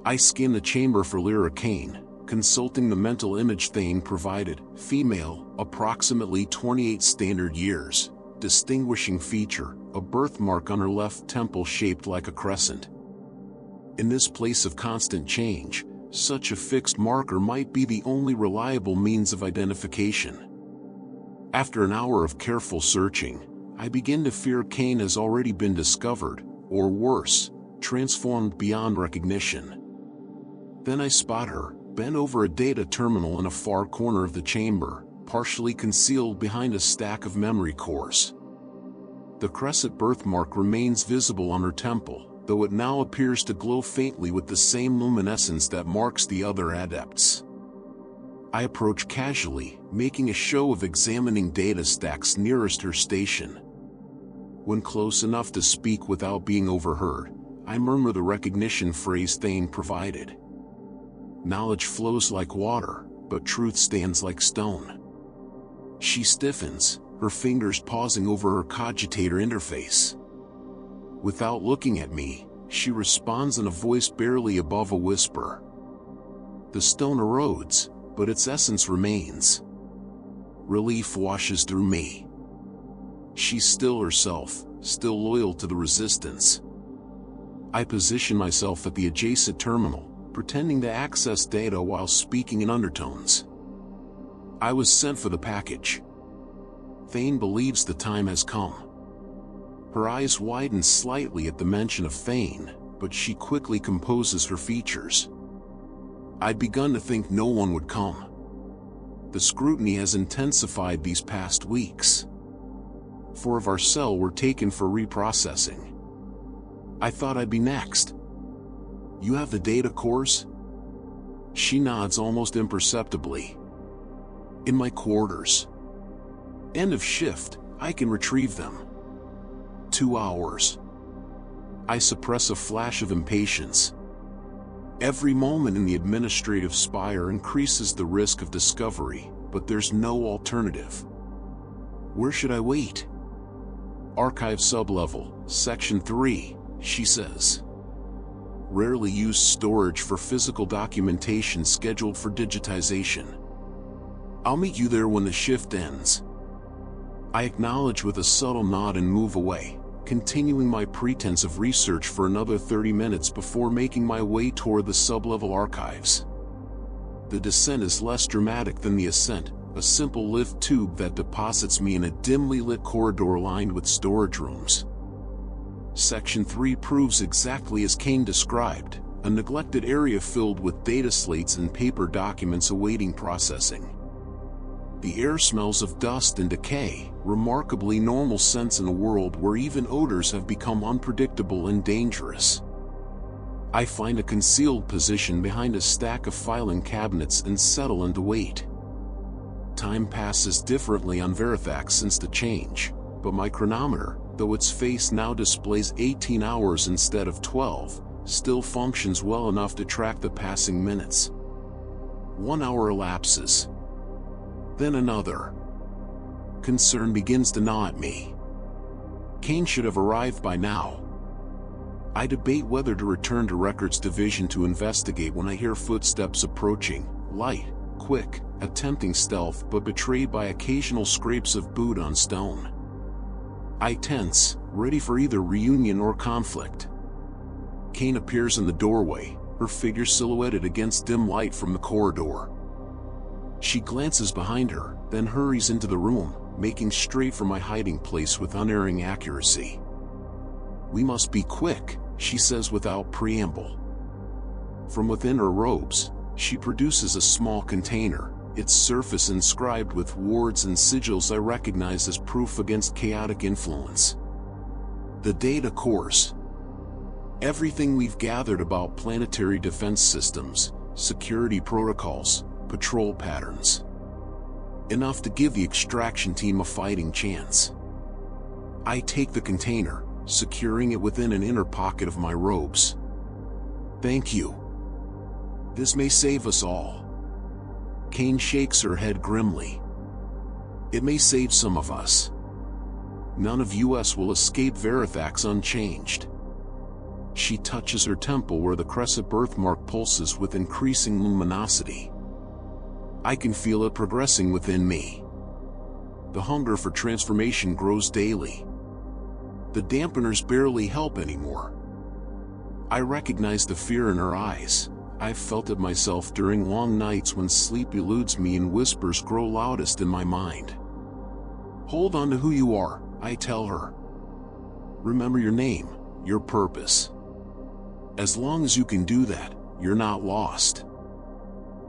I scan the chamber for Lyra Kane, consulting the mental image Thane provided, female, approximately 28 standard years, distinguishing feature, a birthmark on her left temple shaped like a crescent. In this place of constant change, such a fixed marker might be the only reliable means of identification. After an hour of careful searching, I begin to fear Kane has already been discovered, or worse, transformed beyond recognition. Then I spot her, bent over a data terminal in a far corner of the chamber, partially concealed behind a stack of memory cores. The crescent birthmark remains visible on her temple, though it now appears to glow faintly with the same luminescence that marks the other adepts. I approach casually, making a show of examining data stacks nearest her station. When close enough to speak without being overheard, I murmur the recognition phrase Thane provided. Knowledge flows like water, but truth stands like stone. She stiffens, her fingers pausing over her cogitator interface. Without looking at me, she responds in a voice barely above a whisper. The stone erodes, but its essence remains. Relief washes through me. She's still herself, still loyal to the resistance. I position myself at the adjacent terminal, pretending to access data while speaking in undertones. I was sent for the package. Thane believes the time has come. Her eyes widen slightly at the mention of Thane, but she quickly composes her features. I'd begun to think no one would come. The scrutiny has intensified these past weeks. 4 of our cell were taken for reprocessing. I thought I'd be next. You have the data cores? She nods almost imperceptibly. In my quarters. End of shift, I can retrieve them. 2 hours. I suppress a flash of impatience. Every moment in the administrative spire increases the risk of discovery, but there's no alternative. Where should I wait? Archive sublevel, Section 3, she says. Rarely used storage for physical documentation scheduled for digitization. I'll meet you there when the shift ends. I acknowledge with a subtle nod and move away, continuing my pretense of research for another 30 minutes before making my way toward the sublevel archives. The descent is less dramatic than the ascent, a simple lift tube that deposits me in a dimly lit corridor lined with storage rooms. Section 3 proves exactly as Kane described, a neglected area filled with data slates and paper documents awaiting processing. The air smells of dust and decay, remarkably normal scents in a world where even odors have become unpredictable and dangerous. I find a concealed position behind a stack of filing cabinets and settle and wait. Time passes differently on Verithax since the change, but my chronometer, though its face now displays 18 hours instead of 12, still functions well enough to track the passing minutes. 1 hour elapses. Then another. Concern begins to gnaw at me. Kane should have arrived by now. I debate whether to return to Records Division to investigate when I hear footsteps approaching, light, quick, attempting stealth but betrayed by occasional scrapes of boot on stone. I tense, ready for either reunion or conflict. Kane appears in the doorway, her figure silhouetted against dim light from the corridor. She glances behind her, then hurries into the room, making straight for my hiding place with unerring accuracy. We must be quick, she says without preamble. From within her robes, she produces a small container, its surface inscribed with wards and sigils I recognize as proof against chaotic influence. The data cores. Everything we've gathered about planetary defense systems, security protocols, patrol patterns. Enough to give the extraction team a fighting chance. I take the container, securing it within an inner pocket of my robes. Thank you. This may save us all. Kane shakes her head grimly. It may save some of us. None of us will escape Verithax unchanged. She touches her temple where the crescent birthmark pulses with increasing luminosity. I can feel it progressing within me. The hunger for transformation grows daily. The dampeners barely help anymore. I recognize the fear in her eyes. I've felt it myself during long nights when sleep eludes me and whispers grow loudest in my mind. Hold on to who you are, I tell her. Remember your name, your purpose. As long as you can do that, you're not lost.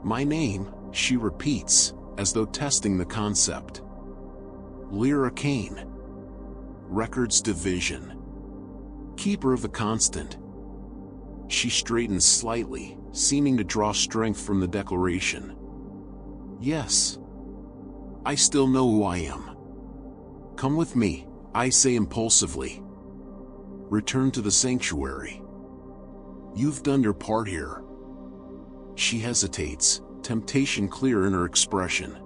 My name, she repeats, as though testing the concept. Lyra Kane. Records Division. Keeper of the Constant. She straightens slightly, seeming to draw strength from the declaration. Yes. I still know who I am. Come with me, I say impulsively. Return to the sanctuary. You've done your part here. She hesitates, temptation clear in her expression.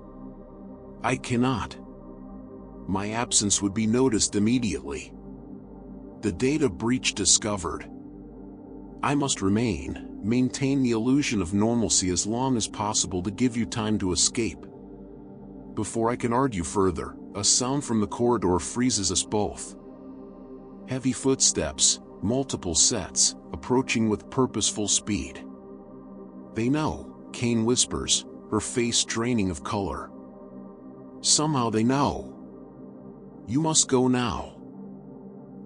I cannot. My absence would be noticed immediately. The data breach discovered. I must maintain the illusion of normalcy as long as possible to give you time to escape. Before I can argue further, a sound from the corridor freezes us both. Heavy footsteps, multiple sets, approaching with purposeful speed. They know, Kane whispers, her face draining of color. Somehow they know. You must go now.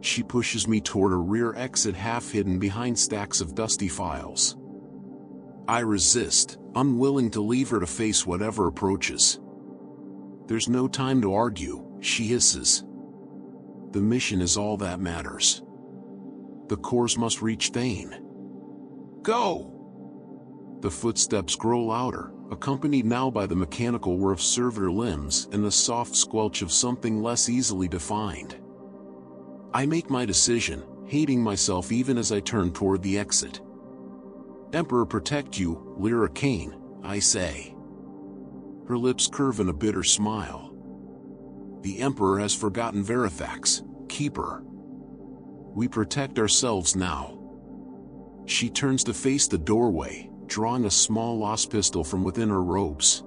She pushes me toward a rear exit half hidden behind stacks of dusty files. I resist, unwilling to leave her to face whatever approaches. There's no time to argue, she hisses. The mission is all that matters. The cores must reach Thane. Go! The footsteps grow louder, accompanied now by the mechanical whir of servitor limbs and the soft squelch of something less easily defined. I make my decision, hating myself even as I turn toward the exit. Emperor protect you, Lyra Kane, I say. Her lips curve in a bitter smile. The Emperor has forgotten Verithax, Keeper. We protect ourselves now. She turns to face the doorway, drawing a small lost pistol from within her robes.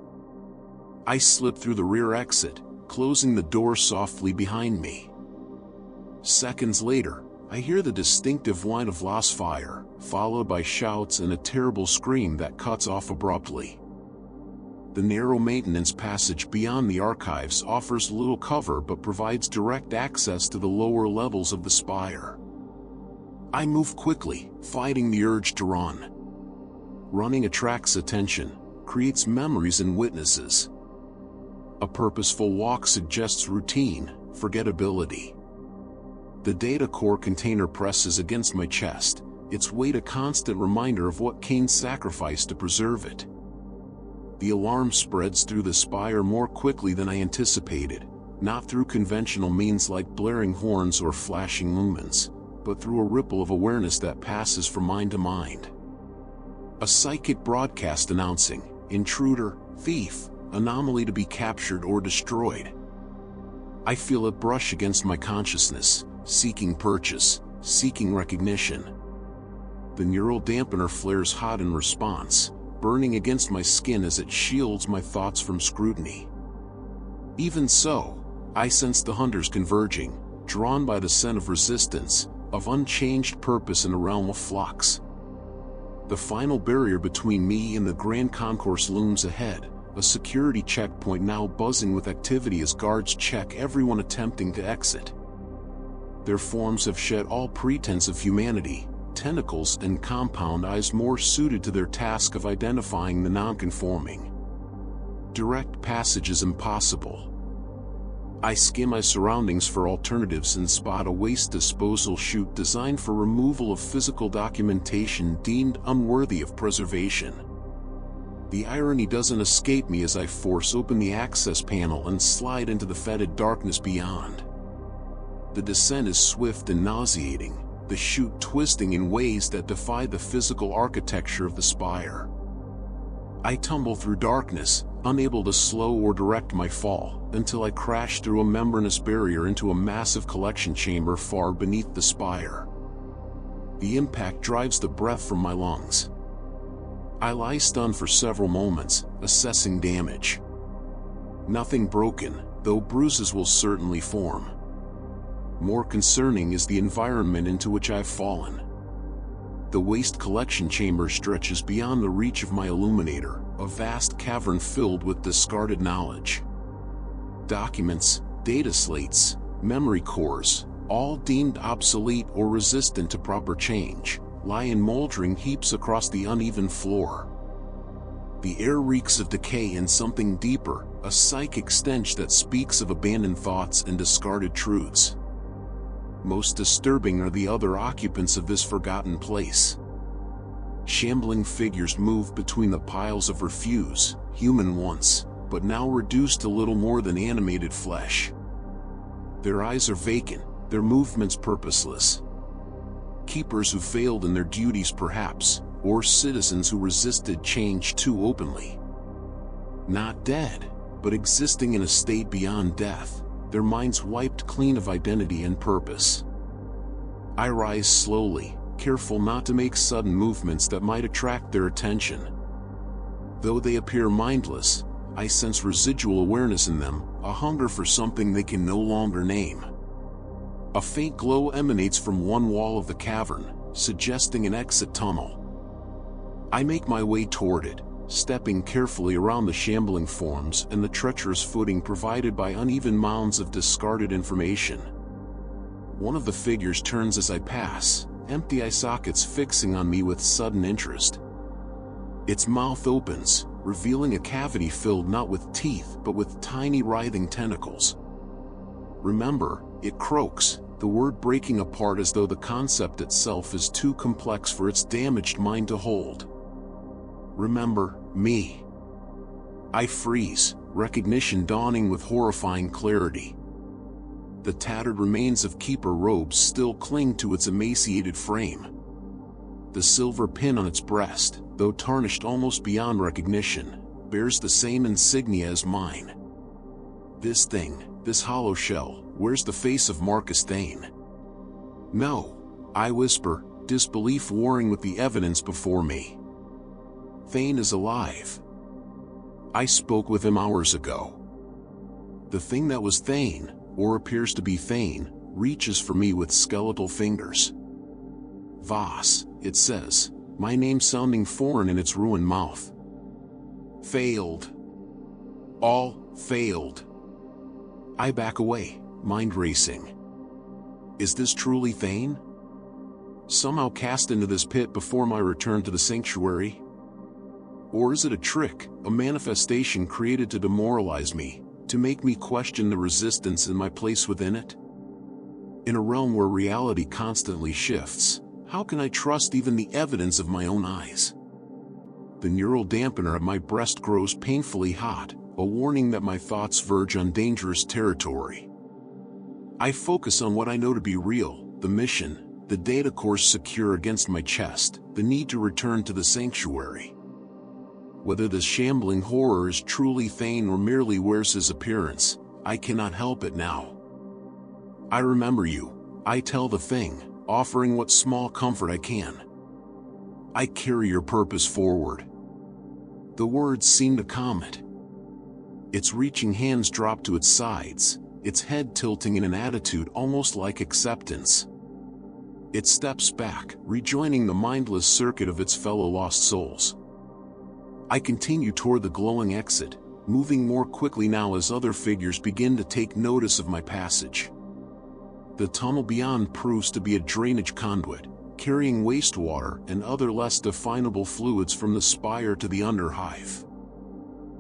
I slip through the rear exit, closing the door softly behind me. Seconds later, I hear the distinctive whine of lost fire, followed by shouts and a terrible scream that cuts off abruptly. The narrow maintenance passage beyond the archives offers little cover but provides direct access to the lower levels of the spire. I move quickly, fighting the urge to run. Running attracts attention, creates memories and witnesses. A purposeful walk suggests routine, forgettability. The data core container presses against my chest, its weight a constant reminder of what Kane sacrificed to preserve it. The alarm spreads through the spire more quickly than I anticipated, not through conventional means like blaring horns or flashing lumens, but through a ripple of awareness that passes from mind to mind. A psychic broadcast announcing, intruder, thief, anomaly to be captured or destroyed. I feel it brush against my consciousness, seeking purchase, seeking recognition. The neural dampener flares hot in response, burning against my skin as it shields my thoughts from scrutiny. Even so, I sense the hunters converging, drawn by the scent of resistance, of unchanged purpose in a realm of flux. The final barrier between me and the grand concourse looms ahead, a security checkpoint now buzzing with activity as guards check everyone attempting to exit. Their forms have shed all pretense of humanity, tentacles and compound eyes more suited to their task of identifying the nonconforming. Direct passage is impossible. I skim my surroundings for alternatives and spot a waste disposal chute designed for removal of physical documentation deemed unworthy of preservation. The irony doesn't escape me as I force open the access panel and slide into the fetid darkness beyond. The descent is swift and nauseating, the chute twisting in ways that defy the physical architecture of the spire. I tumble through darkness, unable to slow or direct my fall, until I crashed through a membranous barrier into a massive collection chamber far beneath the spire. The impact drives the breath from my lungs. I lie stunned for several moments, assessing damage. Nothing broken, though bruises will certainly form. More concerning is the environment into which I've fallen. The waste collection chamber stretches beyond the reach of my illuminator, a vast cavern filled with discarded knowledge. Documents, data slates, memory cores, all deemed obsolete or resistant to proper change, lie in moldering heaps across the uneven floor. The air reeks of decay and something deeper, a psychic stench that speaks of abandoned thoughts and discarded truths. Most disturbing are the other occupants of this forgotten place. Shambling figures move between the piles of refuse, human once, but now reduced to little more than animated flesh. Their eyes are vacant, their movements purposeless. Keepers who failed in their duties perhaps, or citizens who resisted change too openly. Not dead, but existing in a state beyond death, their minds wiped clean of identity and purpose. I rise slowly, careful not to make sudden movements that might attract their attention. Though they appear mindless, I sense residual awareness in them, a hunger for something they can no longer name. A faint glow emanates from one wall of the cavern, suggesting an exit tunnel. I make my way toward it, stepping carefully around the shambling forms and the treacherous footing provided by uneven mounds of discarded information. One of the figures turns as I pass, empty eye sockets fixing on me with sudden interest. Its mouth opens, revealing a cavity filled not with teeth but with tiny writhing tentacles. Remember, it croaks, the word breaking apart as though the concept itself is too complex for its damaged mind to hold. Remember, me. I freeze, recognition dawning with horrifying clarity. The tattered remains of keeper robes still cling to its emaciated frame. The silver pin on its breast, though tarnished almost beyond recognition, bears the same insignia as mine. This thing, this hollow shell, wears the face of Marcus Thane. No, I whisper, disbelief warring with the evidence before me. Thane is alive. I spoke with him hours ago. The thing that was Thane, or appears to be Thane, reaches for me with skeletal fingers. Voss, it says, my name sounding foreign in its ruined mouth. Failed. All failed. I back away, mind racing. Is this truly Thane? Somehow cast into this pit before my return to the sanctuary? Or is it a trick, a manifestation created to demoralize me, to make me question the resistance in my place within it? In a realm where reality constantly shifts, how can I trust even the evidence of my own eyes? The neural dampener at my breast grows painfully hot, a warning that my thoughts verge on dangerous territory. I focus on what I know to be real, the mission, the data core secure against my chest, the need to return to the sanctuary. Whether this shambling horror is truly Thane or merely wears his appearance, I cannot help it now. I remember you, I tell the thing, offering what small comfort I can. I carry your purpose forward. The words seem to calm it. Its reaching hands drop to its sides, its head tilting in an attitude almost like acceptance. It steps back, rejoining the mindless circuit of its fellow lost souls. I continue toward the glowing exit, moving more quickly now as other figures begin to take notice of my passage. The tunnel beyond proves to be a drainage conduit, carrying wastewater and other less definable fluids from the spire to the underhive.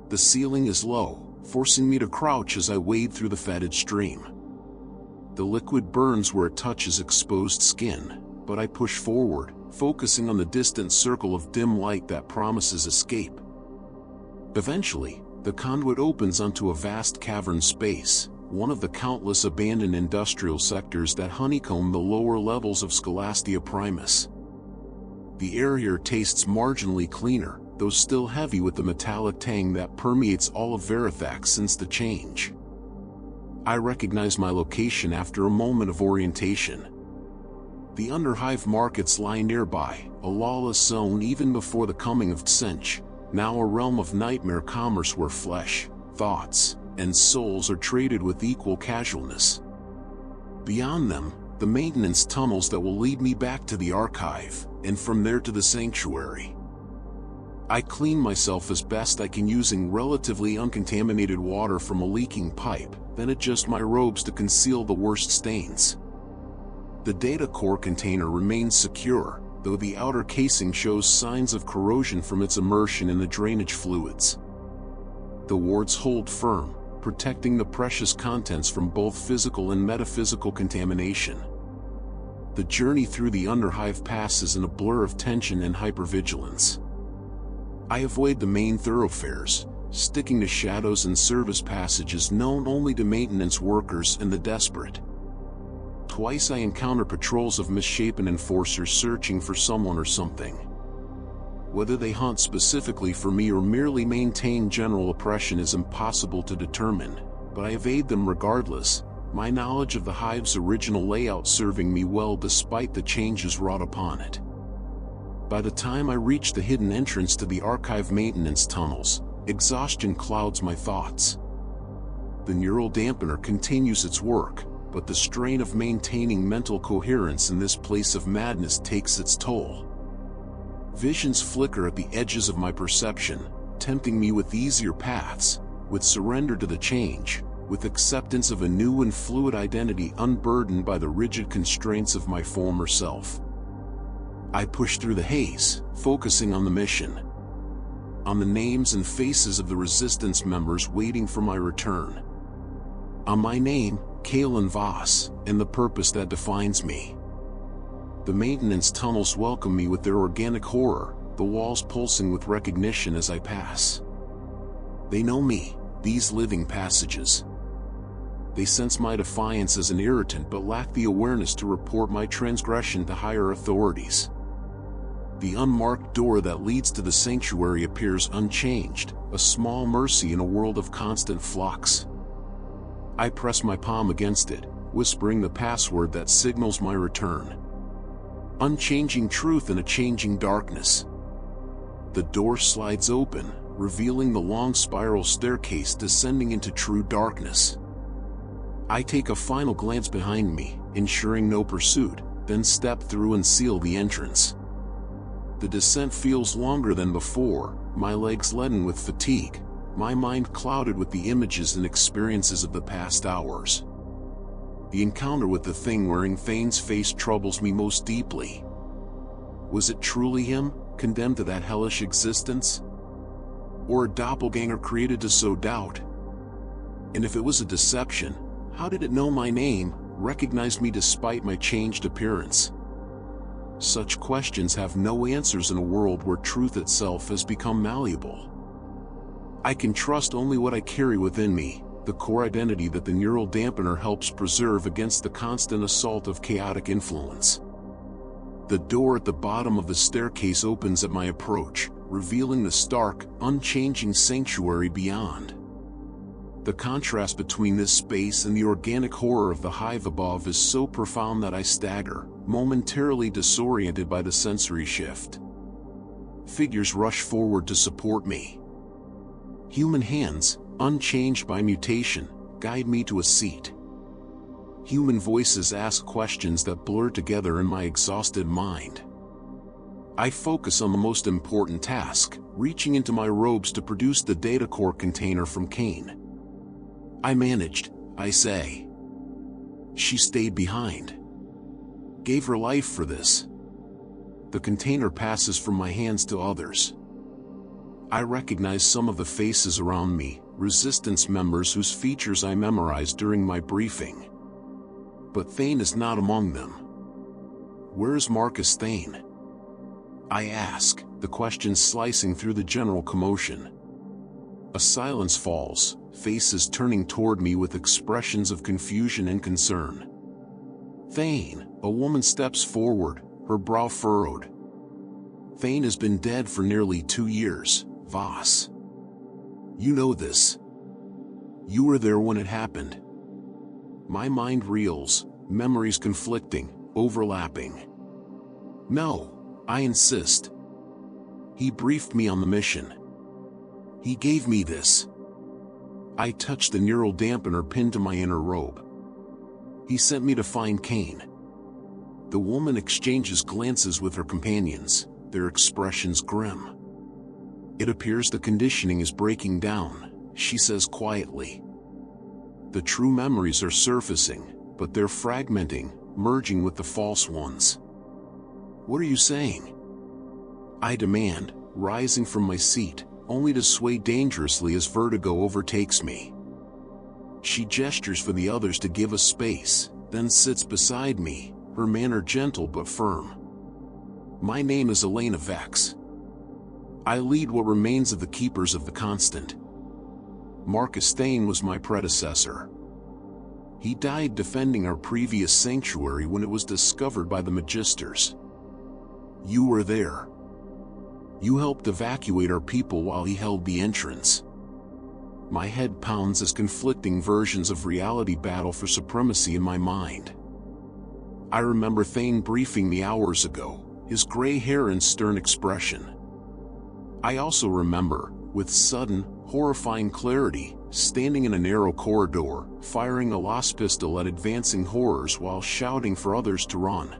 The ceiling is low, forcing me to crouch as I wade through the fetid stream. The liquid burns where it touches exposed skin, but I push forward, focusing on the distant circle of dim light that promises escape. Eventually, the conduit opens onto a vast cavern space, one of the countless abandoned industrial sectors that honeycomb the lower levels of Scholastia Primus. The air here tastes marginally cleaner, though still heavy with the metallic tang that permeates all of Verithax since the change. I recognize my location after a moment of orientation. The Underhive markets lie nearby, a lawless zone even before the coming of Tzeentch, now a realm of nightmare commerce where flesh, thoughts, and souls are traded with equal casualness. Beyond them, the maintenance tunnels that will lead me back to the archive, and from there to the sanctuary. I clean myself as best I can using relatively uncontaminated water from a leaking pipe, then adjust my robes to conceal the worst stains. The data core container remains secure, though the outer casing shows signs of corrosion from its immersion in the drainage fluids. The wards hold firm, protecting the precious contents from both physical and metaphysical contamination. The journey through the Underhive passes in a blur of tension and hypervigilance. I avoid the main thoroughfares, sticking to shadows and service passages known only to maintenance workers and the desperate. Twice I encounter patrols of misshapen enforcers searching for someone or something. Whether they hunt specifically for me or merely maintain general oppression is impossible to determine, but I evade them regardless, my knowledge of the Hive's original layout serving me well despite the changes wrought upon it. By the time I reach the hidden entrance to the archive maintenance tunnels, exhaustion clouds my thoughts. The neural dampener continues its work, but the strain of maintaining mental coherence in this place of madness takes its toll. Visions flicker at the edges of my perception, tempting me with easier paths, with surrender to the change, with acceptance of a new and fluid identity unburdened by the rigid constraints of my former self. I push through the haze, focusing on the mission. On the names and faces of the Resistance members waiting for my return. On my name, Kalen Voss, and the purpose that defines me. The maintenance tunnels welcome me with their organic horror, the walls pulsing with recognition as I pass. They know me, these living passages. They sense my defiance as an irritant but lack the awareness to report my transgression to higher authorities. The unmarked door that leads to the sanctuary appears unchanged, a small mercy in a world of constant flux. I press my palm against it, whispering the password that signals my return. Unchanging truth in a changing darkness. The door slides open, revealing the long spiral staircase descending into true darkness. I take a final glance behind me, ensuring no pursuit, then step through and seal the entrance. The descent feels longer than before, my legs leaden with fatigue, my mind clouded with the images and experiences of the past hours. The encounter with the thing wearing Thane's face troubles me most deeply. Was it truly him, condemned to that hellish existence? Or a doppelganger created to sow doubt? And if it was a deception, how did it know my name, recognize me despite my changed appearance? Such questions have no answers in a world where truth itself has become malleable. I can trust only what I carry within me, the core identity that the neural dampener helps preserve against the constant assault of chaotic influence. The door at the bottom of the staircase opens at my approach, revealing the stark, unchanging sanctuary beyond. The contrast between this space and the organic horror of the hive above is so profound that I stagger, momentarily disoriented by the sensory shift. Figures rush forward to support me. Human hands, unchanged by mutation, guide me to a seat. Human voices ask questions that blur together in my exhausted mind. I focus on the most important task, reaching into my robes to produce the data core container from Kane. I managed, I say. She stayed behind. Gave her life for this. The container passes from my hands to others. I recognize some of the faces around me, Resistance members whose features I memorized during my briefing. But Thane is not among them. Where is Marcus Thane? I ask, the question slicing through the general commotion. A silence falls, faces turning toward me with expressions of confusion and concern. Thane, a woman steps forward, her brow furrowed. Thane has been dead for nearly 2 years, Voss. You know this. You were there when it happened. My mind reels, memories conflicting, overlapping. No, I insist. He briefed me on the mission. He gave me this. I touched the neural dampener pinned to my inner robe. He sent me to find Kane. The woman exchanges glances with her companions, their expressions grim. It appears the conditioning is breaking down, she says quietly. The true memories are surfacing, but they're fragmenting, merging with the false ones. What are you saying? I demand, rising from my seat, only to sway dangerously as vertigo overtakes me. She gestures for the others to give us space, then sits beside me, her manner gentle but firm. My name is Elena Vex. I lead what remains of the Keepers of the Constant. Marcus Thane was my predecessor. He died defending our previous sanctuary when it was discovered by the Magisters. You were there. You helped evacuate our people while he held the entrance. My head pounds as conflicting versions of reality battle for supremacy in my mind. I remember Thane briefing me hours ago, his gray hair and stern expression. I also remember, with sudden, horrifying clarity, standing in a narrow corridor, firing a lost pistol at advancing horrors while shouting for others to run.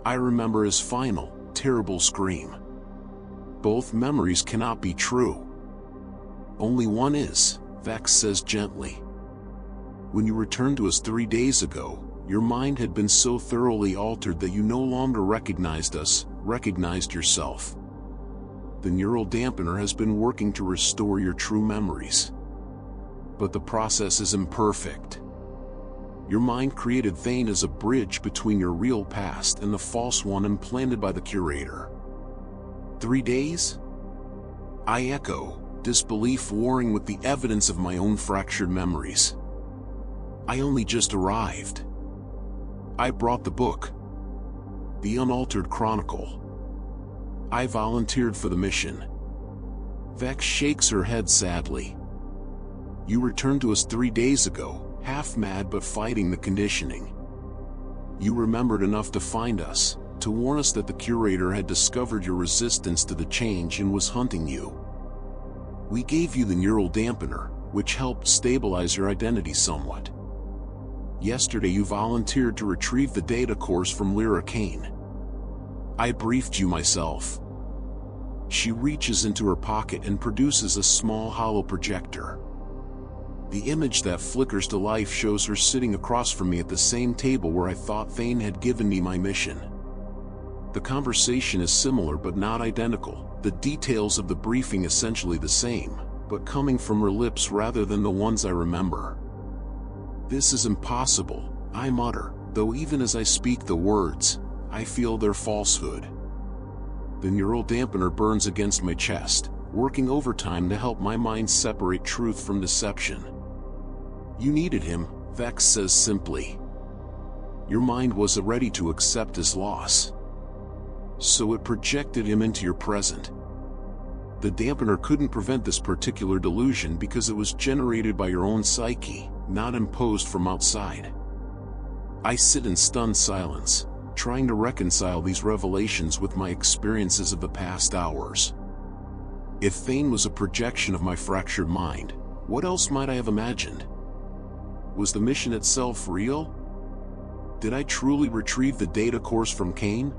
I remember his final, terrible scream. Both memories cannot be true. Only one is, Vex says gently. When you returned to us 3 days ago, your mind had been so thoroughly altered that you no longer recognized us, recognized yourself. The neural dampener has been working to restore your true memories. But the process is imperfect. Your mind created Thane as a bridge between your real past and the false one implanted by the curator. 3 days? I echo, disbelief warring with the evidence of my own fractured memories. I only just arrived. I brought the book. The Unaltered Chronicle. I volunteered for the mission. Vex shakes her head sadly. You returned to us 3 days ago, half mad but fighting the conditioning. You remembered enough to find us, to warn us that the curator had discovered your resistance to the change and was hunting you. We gave you the neural dampener, which helped stabilize your identity somewhat. Yesterday you volunteered to retrieve the data cores from Lyra Kane. I briefed you myself. She reaches into her pocket and produces a small hollow projector. The image that flickers to life shows her sitting across from me at the same table where I thought Thane had given me my mission. The conversation is similar but not identical, the details of the briefing essentially the same, but coming from her lips rather than the ones I remember. This is impossible, I mutter, though even as I speak the words, I feel their falsehood. The neural dampener burns against my chest, working overtime to help my mind separate truth from deception. You needed him, Vex says simply. Your mind was ready to accept his loss. So it projected him into your present. The dampener couldn't prevent this particular delusion because it was generated by your own psyche, not imposed from outside. I sit in stunned silence, trying to reconcile these revelations with my experiences of the past hours. If Thane was a projection of my fractured mind, what else might I have imagined? Was the mission itself real? Did I truly retrieve the data cores from Kane?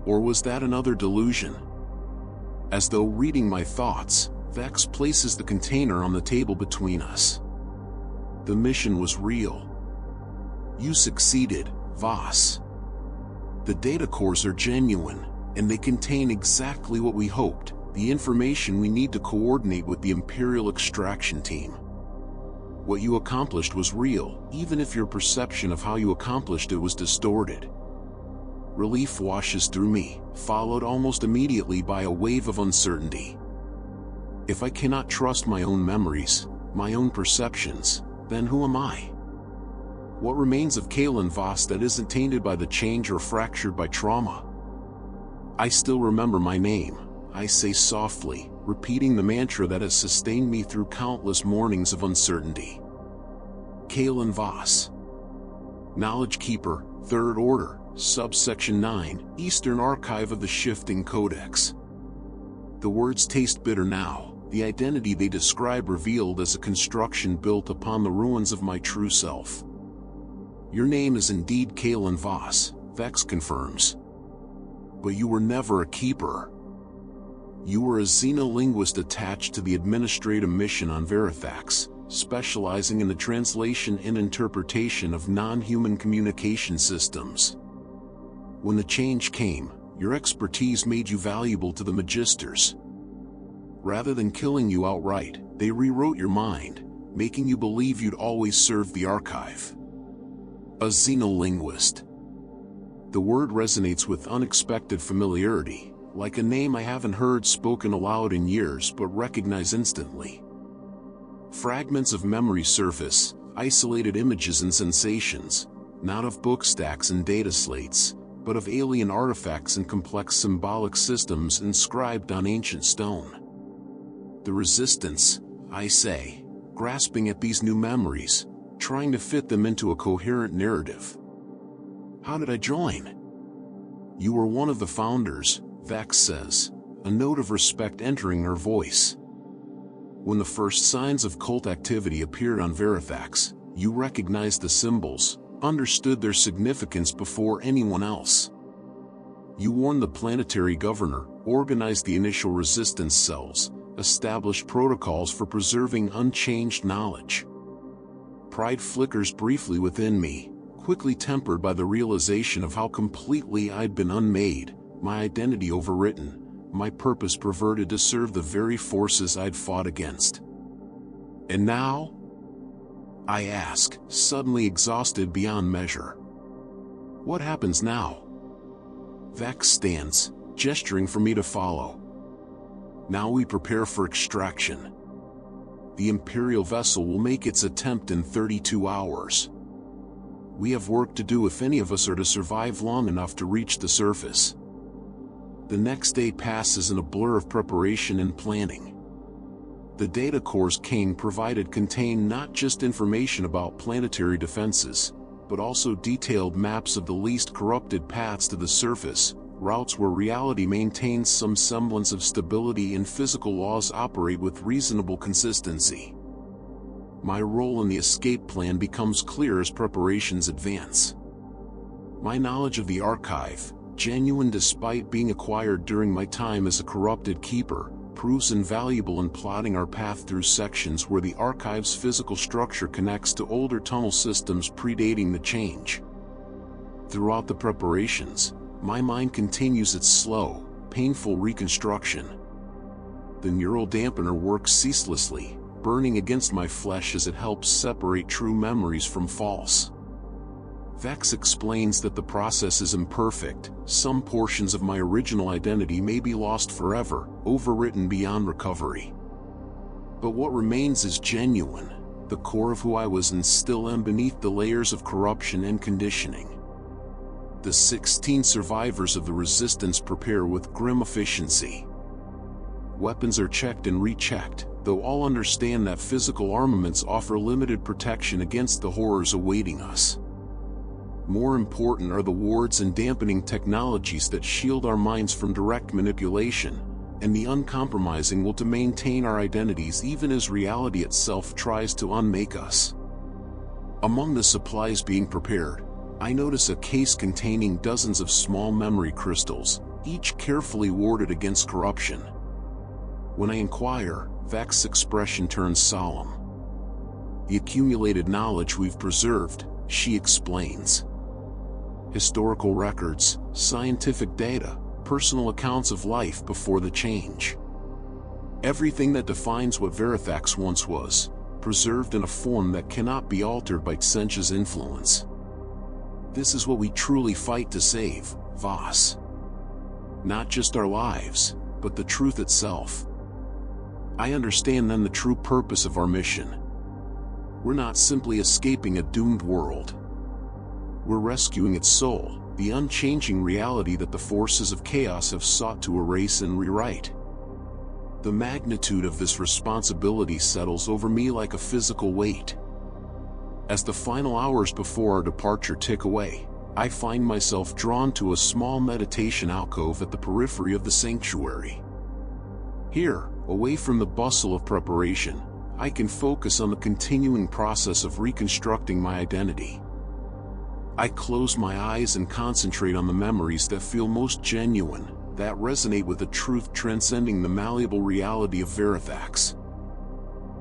Or was that another delusion? As though reading my thoughts, Vex places the container on the table between us. The mission was real. You succeeded, Voss. The data cores are genuine, and they contain exactly what we hoped, the information we need to coordinate with the Imperial extraction team. What you accomplished was real, even if your perception of how you accomplished it was distorted. Relief washes through me, followed almost immediately by a wave of uncertainty. If I cannot trust my own memories, my own perceptions, then who am I? What remains of Kalen Voss that isn't tainted by the change or fractured by trauma? I still remember my name, I say softly, repeating the mantra that has sustained me through countless mornings of uncertainty. Kalen Voss. Knowledge Keeper, Third Order, Subsection 9, Eastern Archive of the Shifting Codex. The words taste bitter now, the identity they describe revealed as a construction built upon the ruins of my true self. Your name is indeed Kalen Voss, Vex confirms. But you were never a keeper. You were a xenolinguist attached to the administrative mission on Verithax, specializing in the translation and interpretation of non-human communication systems. When the change came, your expertise made you valuable to the Magisters. Rather than killing you outright, they rewrote your mind, making you believe you'd always serve the Archive. A xenolinguist. The word resonates with unexpected familiarity, like a name I haven't heard spoken aloud in years but recognize instantly. Fragments of memory surface, isolated images and sensations, not of book stacks and data slates, but of alien artifacts and complex symbolic systems inscribed on ancient stone. The Resistance, I say, grasping at these new memories, trying to fit them into a coherent narrative. How did I join? You were one of the founders, Vex says, a note of respect entering her voice. When the first signs of cult activity appeared on Verithax, you recognized the symbols, understood their significance before anyone else. You warned the planetary governor, organized the initial resistance cells, established protocols for preserving unchanged knowledge. Pride flickers briefly within me, quickly tempered by the realization of how completely I'd been unmade, my identity overwritten, my purpose perverted to serve the very forces I'd fought against. And now? I ask, suddenly exhausted beyond measure. What happens now? Vex stands, gesturing for me to follow. Now we prepare for extraction. The Imperial vessel will make its attempt in 32 hours. We have work to do if any of us are to survive long enough to reach the surface. The next day passes in a blur of preparation and planning. The data cores Kane provided contain not just information about planetary defenses, but also detailed maps of the least corrupted paths to the surface, routes where reality maintains some semblance of stability and physical laws operate with reasonable consistency. My role in the escape plan becomes clear as preparations advance. My knowledge of the Archive, genuine despite being acquired during my time as a corrupted keeper, proves invaluable in plotting our path through sections where the Archive's physical structure connects to older tunnel systems predating the change. Throughout the preparations, my mind continues its slow, painful reconstruction. The neural dampener works ceaselessly, burning against my flesh as it helps separate true memories from false. Vex explains that the process is imperfect, some portions of my original identity may be lost forever, overwritten beyond recovery. But what remains is genuine, the core of who I was and still am beneath the layers of corruption and conditioning. The 16 survivors of the Resistance prepare with grim efficiency. Weapons are checked and rechecked, though all understand that physical armaments offer limited protection against the horrors awaiting us. More important are the wards and dampening technologies that shield our minds from direct manipulation, and the uncompromising will to maintain our identities even as reality itself tries to unmake us. Among the supplies being prepared, I notice a case containing dozens of small memory crystals, each carefully warded against corruption. When I inquire, Vex's expression turns solemn. The accumulated knowledge we've preserved, she explains. Historical records, scientific data, personal accounts of life before the change. Everything that defines what Verithax once was, preserved in a form that cannot be altered by Tzeentch's influence. This is what we truly fight to save, Voss. Not just our lives, but the truth itself. I understand then the true purpose of our mission. We're not simply escaping a doomed world. We're rescuing its soul, the unchanging reality that the forces of chaos have sought to erase and rewrite. The magnitude of this responsibility settles over me like a physical weight. As the final hours before our departure tick away, I find myself drawn to a small meditation alcove at the periphery of the sanctuary. Here, away from the bustle of preparation, I can focus on the continuing process of reconstructing my identity. I close my eyes and concentrate on the memories that feel most genuine, that resonate with a truth transcending the malleable reality of Verithax.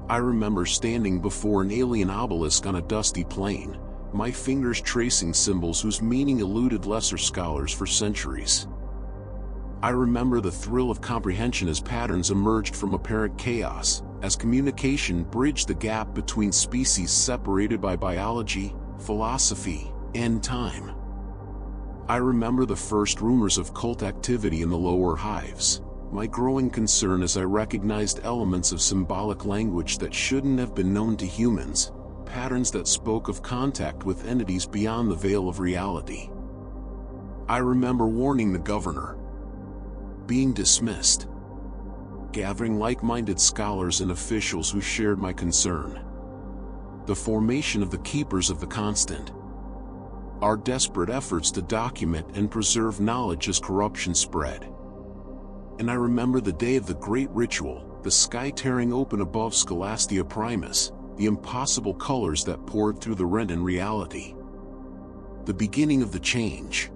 I remember standing before an alien obelisk on a dusty plain, my fingers tracing symbols whose meaning eluded lesser scholars for centuries. I remember the thrill of comprehension as patterns emerged from apparent chaos, as communication bridged the gap between species separated by biology, philosophy, and time. I remember the first rumors of cult activity in the lower hives, my growing concern as I recognized elements of symbolic language that shouldn't have been known to humans, patterns that spoke of contact with entities beyond the veil of reality. I remember warning the governor, being dismissed, gathering like-minded scholars and officials who shared my concern. The formation of the Keepers of the Constant, our desperate efforts to document and preserve knowledge as corruption spread. And I remember the day of the great ritual, the sky tearing open above Scholastia Primus, the impossible colors that poured through the rent in reality. The beginning of the change.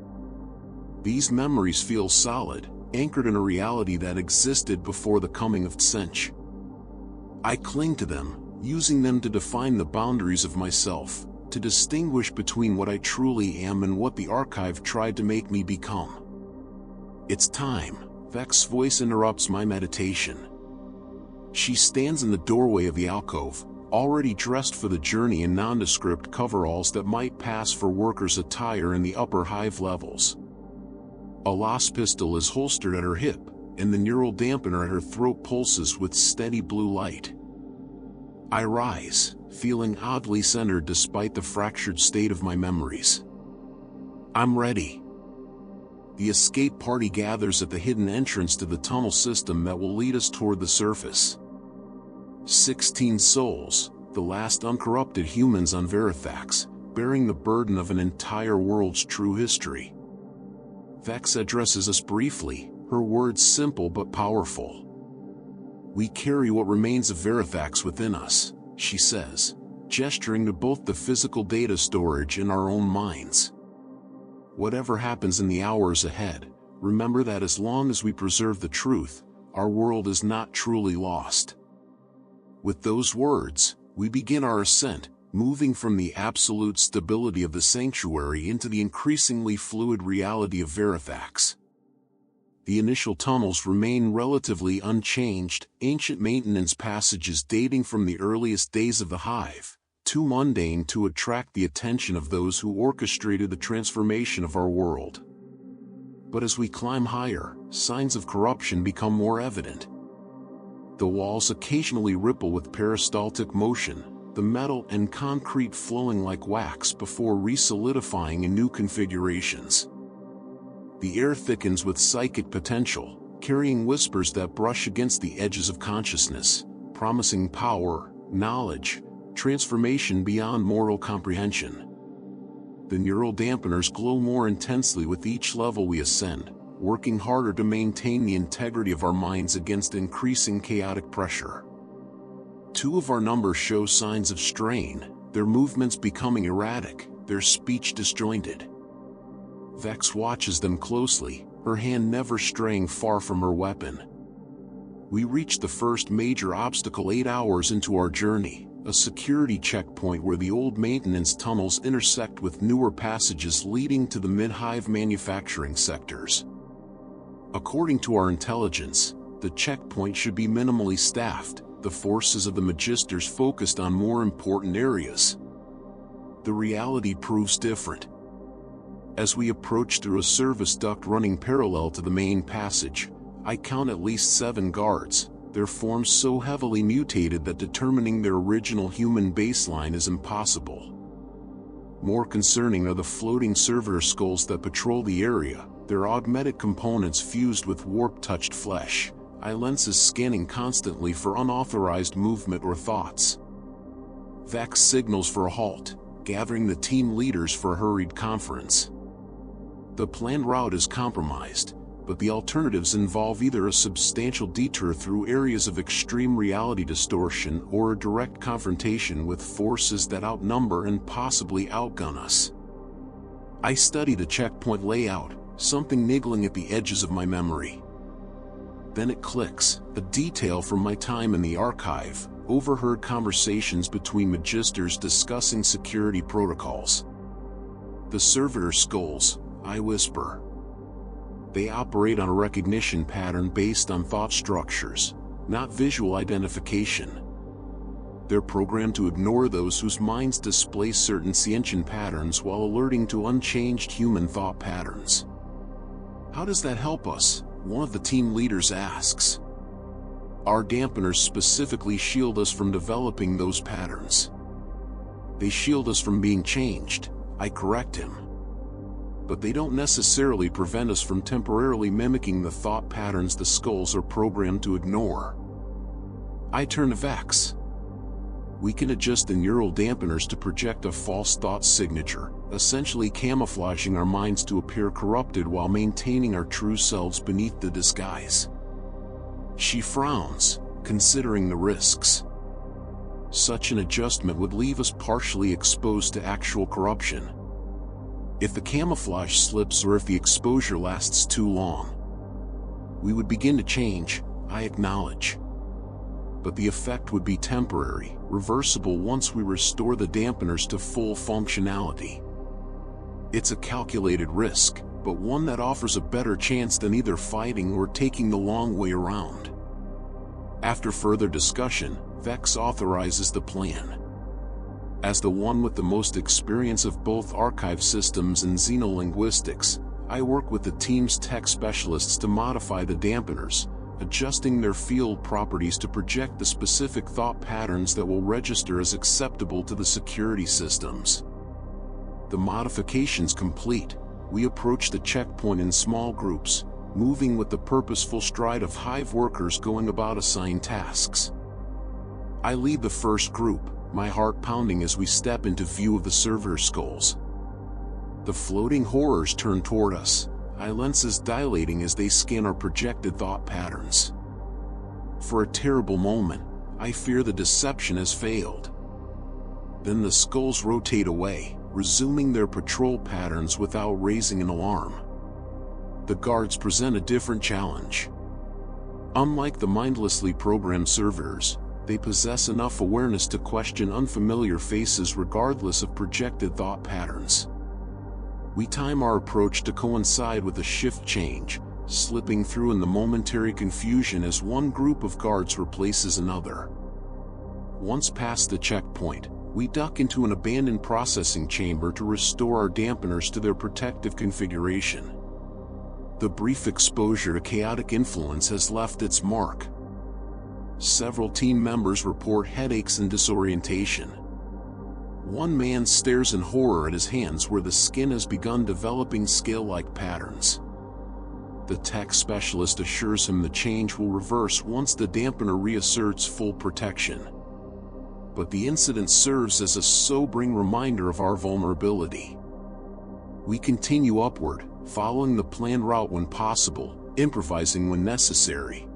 These memories feel solid, anchored in a reality that existed before the coming of Tzeentch. I cling to them, using them to define the boundaries of myself, to distinguish between what I truly am and what the archive tried to make me become. It's time. Vex's voice interrupts my meditation. She stands in the doorway of the alcove, already dressed for the journey in nondescript coveralls that might pass for workers' attire in the upper hive levels. A las pistol is holstered at her hip, and the neural dampener at her throat pulses with steady blue light. I rise, feeling oddly centered despite the fractured state of my memories. I'm ready. The escape party gathers at the hidden entrance to the tunnel system that will lead us toward the surface. 16 souls, the last uncorrupted humans on Verithax, bearing the burden of an entire world's true history. Vex addresses us briefly, her words simple but powerful. We carry what remains of Verithax within us, she says, gesturing to both the physical data storage and our own minds. Whatever happens in the hours ahead, remember that as long as we preserve the truth, our world is not truly lost. With those words, we begin our ascent, moving from the absolute stability of the sanctuary into the increasingly fluid reality of Verithax. The initial tunnels remain relatively unchanged, ancient maintenance passages dating from the earliest days of the Hive, too mundane to attract the attention of those who orchestrated the transformation of our world. But as we climb higher, signs of corruption become more evident. The walls occasionally ripple with peristaltic motion, the metal and concrete flowing like wax before re-solidifying in new configurations. The air thickens with psychic potential, carrying whispers that brush against the edges of consciousness, promising power, knowledge, transformation beyond moral comprehension. The neural dampeners glow more intensely with each level we ascend, working harder to maintain the integrity of our minds against increasing chaotic pressure. 2 of our number show signs of strain, their movements becoming erratic, their speech disjointed. Vex watches them closely, her hand never straying far from her weapon. We reach the first major obstacle 8 hours into our journey, a security checkpoint where the old maintenance tunnels intersect with newer passages leading to the mid-hive manufacturing sectors. According to our intelligence, the checkpoint should be minimally staffed, the forces of the Magisters focused on more important areas. The reality proves different. As we approach through a service duct running parallel to the main passage, I count at least 7 guards, their forms so heavily mutated that determining their original human baseline is impossible. More concerning are the floating servitor skulls that patrol the area, their augmented components fused with warp-touched flesh, eye lenses scanning constantly for unauthorized movement or thoughts. Vex signals for a halt, gathering the team leaders for a hurried conference. The planned route is compromised, but the alternatives involve either a substantial detour through areas of extreme reality distortion or a direct confrontation with forces that outnumber and possibly outgun us. I study the checkpoint layout, something niggling at the edges of my memory. Then it clicks, a detail from my time in the archive, overheard conversations between magisters discussing security protocols. The servitor skulls, I whisper. They operate on a recognition pattern based on thought structures, not visual identification. They're programmed to ignore those whose minds display certain Tzeentch patterns while alerting to unchanged human thought patterns. How does that help us? One of the team leaders asks. Our dampeners specifically shield us from developing those patterns. They shield us from being changed, I correct him. But they don't necessarily prevent us from temporarily mimicking the thought patterns the skulls are programmed to ignore. I turn to Vex. We can adjust the neural dampeners to project a false thought signature, essentially camouflaging our minds to appear corrupted while maintaining our true selves beneath the disguise. She frowns, considering the risks. Such an adjustment would leave us partially exposed to actual corruption. If the camouflage slips or if the exposure lasts too long, we would begin to change, I acknowledge. But the effect would be temporary, reversible once we restore the dampeners to full functionality. It's a calculated risk, but one that offers a better chance than either fighting or taking the long way around. After further discussion, Vex authorizes the plan. As the one with the most experience of both archive systems and xenolinguistics, I work with the team's tech specialists to modify the dampeners, adjusting their field properties to project the specific thought patterns that will register as acceptable to the security systems. The modifications complete, we approach the checkpoint in small groups, moving with the purposeful stride of Hive workers going about assigned tasks. I lead the first group, my heart pounding as we step into view of the servitor skulls. The floating horrors turn toward us, eye lenses dilating as they scan our projected thought patterns. For a terrible moment, I fear the deception has failed. Then the skulls rotate away, resuming their patrol patterns without raising an alarm. The guards present a different challenge. Unlike the mindlessly programmed servitors, they possess enough awareness to question unfamiliar faces regardless of projected thought patterns. We time our approach to coincide with a shift change, slipping through in the momentary confusion as one group of guards replaces another. Once past the checkpoint, we duck into an abandoned processing chamber to restore our dampeners to their protective configuration. The brief exposure to chaotic influence has left its mark. Several team members report headaches and disorientation. One man stares in horror at his hands where the skin has begun developing scale-like patterns. The tech specialist assures him the change will reverse once the dampener reasserts full protection. But the incident serves as a sobering reminder of our vulnerability. We continue upward, following the planned route when possible, improvising when necessary.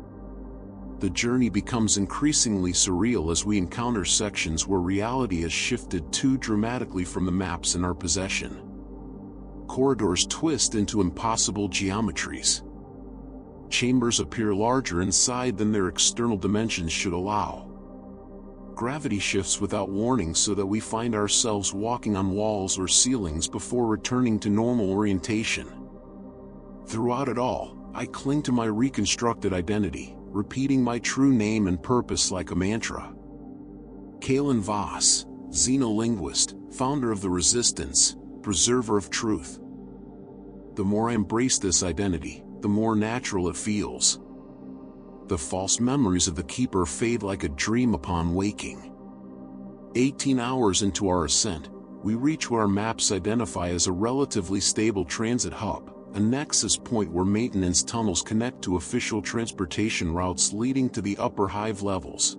The journey becomes increasingly surreal as we encounter sections where reality has shifted too dramatically from the maps in our possession. Corridors twist into impossible geometries. Chambers appear larger inside than their external dimensions should allow. Gravity shifts without warning so that we find ourselves walking on walls or ceilings before returning to normal orientation. Throughout it all, I cling to my reconstructed identity, repeating my true name and purpose like a mantra. Kalen Voss, xenolinguist, founder of the Resistance, preserver of truth. The more I embrace this identity, the more natural it feels. The false memories of the Keeper fade like a dream upon waking. 18 hours into our ascent, We reach what our maps identify as a relatively stable transit hub, a nexus point where maintenance tunnels connect to official transportation routes leading to the upper Hive levels.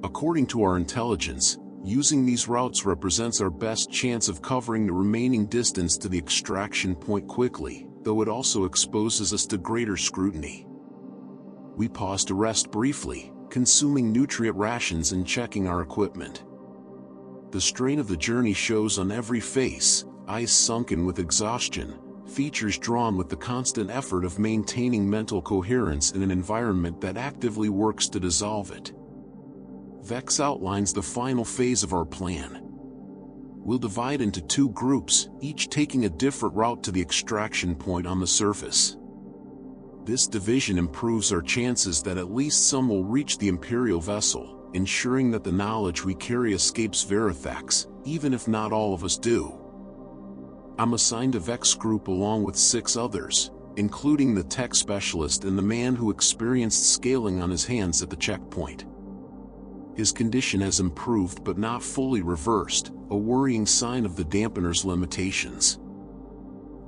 According to our intelligence, using these routes represents our best chance of covering the remaining distance to the extraction point quickly, though it also exposes us to greater scrutiny. We pause to rest briefly, consuming nutrient rations and checking our equipment. The strain of the journey shows on every face, eyes sunken with exhaustion, features drawn with the constant effort of maintaining mental coherence in an environment that actively works to dissolve it. Vex outlines the final phase of our plan. We'll divide into 2 groups, each taking a different route to the extraction point on the surface. This division improves our chances that at least some will reach the Imperial vessel, ensuring that the knowledge we carry escapes Verithax, even if not all of us do. I'm assigned a Vex group along with 6 others, including the tech specialist and the man who experienced scaling on his hands at the checkpoint. His condition has improved but not fully reversed, a worrying sign of the dampener's limitations.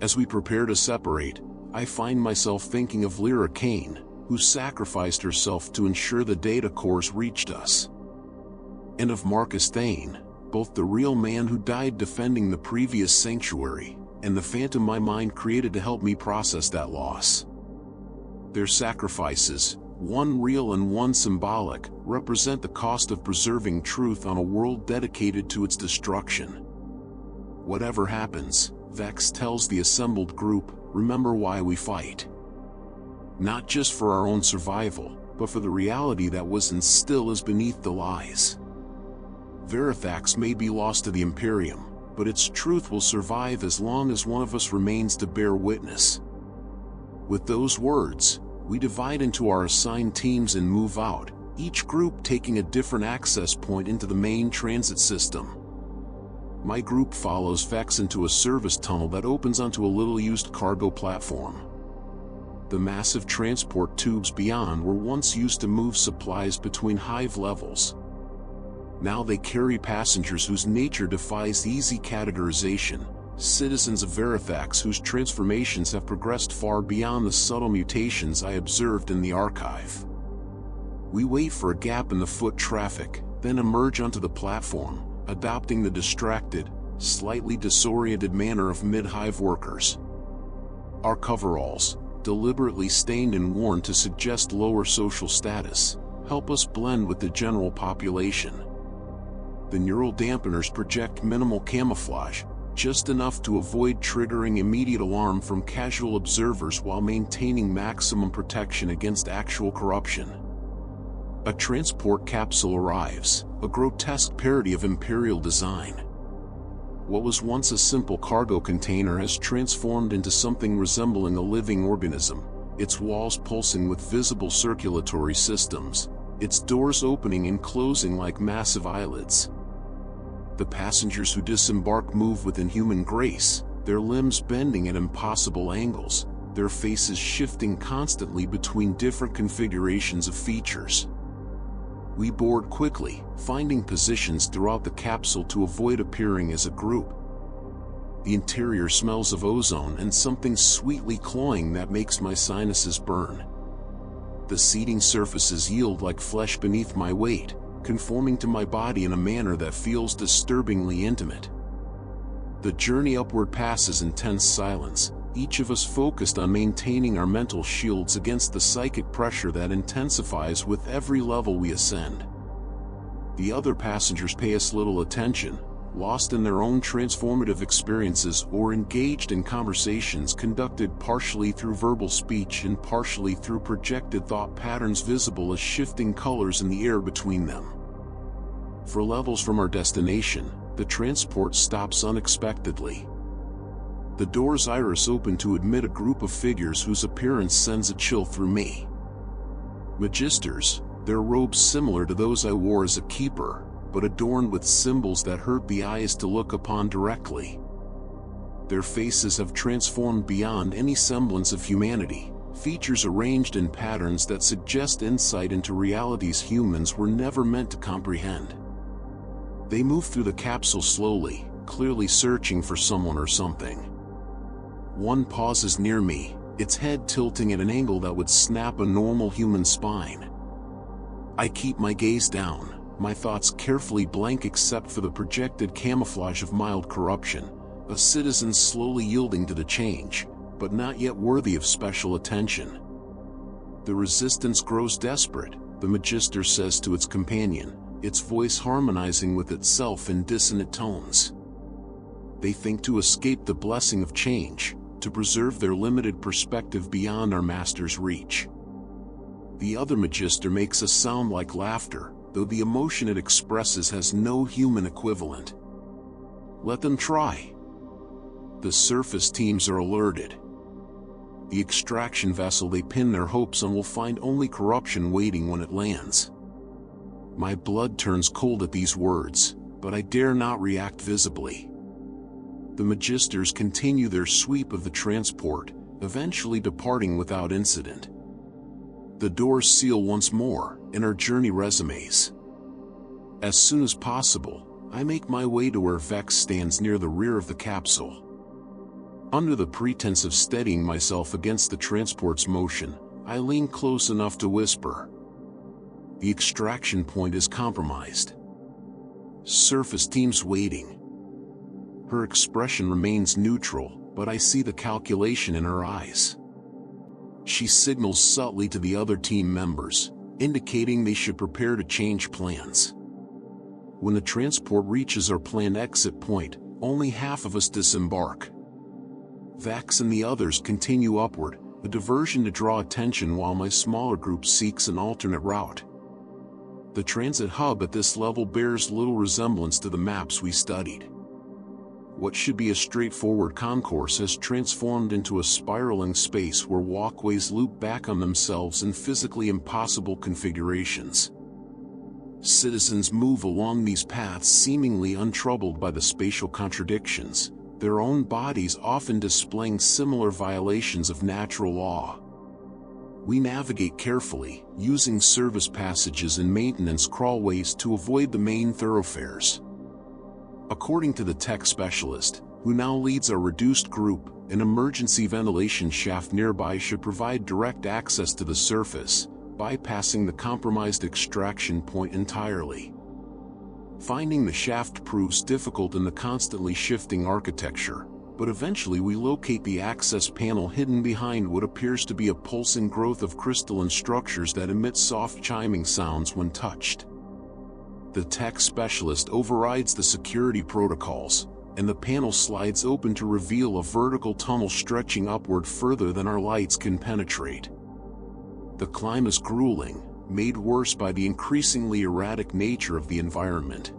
As we prepare to separate, I find myself thinking of Lyra Kane, who sacrificed herself to ensure the data cores reached us. And of Marcus Thane, both the real man who died defending the previous sanctuary, and the phantom my mind created to help me process that loss. Their sacrifices, one real and one symbolic, represent the cost of preserving truth on a world dedicated to its destruction. Whatever happens, Vex tells the assembled group, remember why we fight. Not just for our own survival, but for the reality that was and still is beneath the lies. Verithax may be lost to the Imperium, but its truth will survive as long as one of us remains to bear witness. With those words, we divide into our assigned teams and move out, each group taking a different access point into the main transit system. My group follows Vex into a service tunnel that opens onto a little-used cargo platform. The massive transport tubes beyond were once used to move supplies between Hive levels. Now they carry passengers whose nature defies easy categorization, citizens of Verithax whose transformations have progressed far beyond the subtle mutations I observed in the archive. We wait for a gap in the foot traffic, then emerge onto the platform, adopting the distracted, slightly disoriented manner of mid-Hive workers. Our coveralls, deliberately stained and worn to suggest lower social status, help us blend with the general population. The neural dampeners project minimal camouflage, just enough to avoid triggering immediate alarm from casual observers while maintaining maximum protection against actual corruption. A transport capsule arrives, a grotesque parody of Imperial design. What was once a simple cargo container has transformed into something resembling a living organism, its walls pulsing with visible circulatory systems, its doors opening and closing like massive eyelids. The passengers who disembark move with inhuman grace, their limbs bending at impossible angles, their faces shifting constantly between different configurations of features. We board quickly, finding positions throughout the capsule to avoid appearing as a group. The interior smells of ozone and something sweetly cloying that makes my sinuses burn. The seating surfaces yield like flesh beneath my weight, conforming to my body in a manner that feels disturbingly intimate. The journey upward passes in tense silence, each of us focused on maintaining our mental shields against the psychic pressure that intensifies with every level we ascend. The other passengers pay us little attention, lost in their own transformative experiences or engaged in conversations conducted partially through verbal speech and partially through projected thought patterns visible as shifting colors in the air between them. For levels from our destination, the transport stops unexpectedly. The door's iris open to admit a group of figures whose appearance sends a chill through me. Magisters, their robes similar to those I wore as a keeper, but adorned with symbols that hurt the eyes to look upon directly. Their faces have transformed beyond any semblance of humanity, features arranged in patterns that suggest insight into realities humans were never meant to comprehend. They move through the capsule slowly, clearly searching for someone or something. One pauses near me, its head tilting at an angle that would snap a normal human spine. I keep my gaze down, my thoughts carefully blank except for the projected camouflage of mild corruption, a citizen slowly yielding to the change, but not yet worthy of special attention. The resistance grows desperate, the Magister says to its companion, its voice harmonizing with itself in dissonant tones. They think to escape the blessing of change, to preserve their limited perspective beyond our master's reach. The other Magister makes a sound like laughter, though the emotion it expresses has no human equivalent. Let them try. The surface teams are alerted. The extraction vessel they pin their hopes on will find only corruption waiting when it lands. My blood turns cold at these words, but I dare not react visibly. The Magisters continue their sweep of the transport, eventually departing without incident. The doors seal once more, and our journey resumes. As soon as possible, I make my way to where Vex stands near the rear of the capsule. Under the pretense of steadying myself against the transport's motion, I lean close enough to whisper. The extraction point is compromised. Surface team's waiting. Her expression remains neutral, but I see the calculation in her eyes. She signals subtly to the other team members, indicating they should prepare to change plans. When the transport reaches our planned exit point, only half of us disembark. Vex and the others continue upward, a diversion to draw attention while my smaller group seeks an alternate route. The transit hub at this level bears little resemblance to the maps we studied. What should be a straightforward concourse has transformed into a spiraling space where walkways loop back on themselves in physically impossible configurations. Citizens move along these paths seemingly untroubled by the spatial contradictions, their own bodies often displaying similar violations of natural law. We navigate carefully, using service passages and maintenance crawlways to avoid the main thoroughfares. According to the tech specialist, who now leads our reduced group, an emergency ventilation shaft nearby should provide direct access to the surface, bypassing the compromised extraction point entirely. Finding the shaft proves difficult in the constantly shifting architecture, but eventually we locate the access panel hidden behind what appears to be a pulsing growth of crystalline structures that emit soft chiming sounds when touched. The tech specialist overrides the security protocols, and the panel slides open to reveal a vertical tunnel stretching upward further than our lights can penetrate. The climb is grueling, made worse by the increasingly erratic nature of the environment.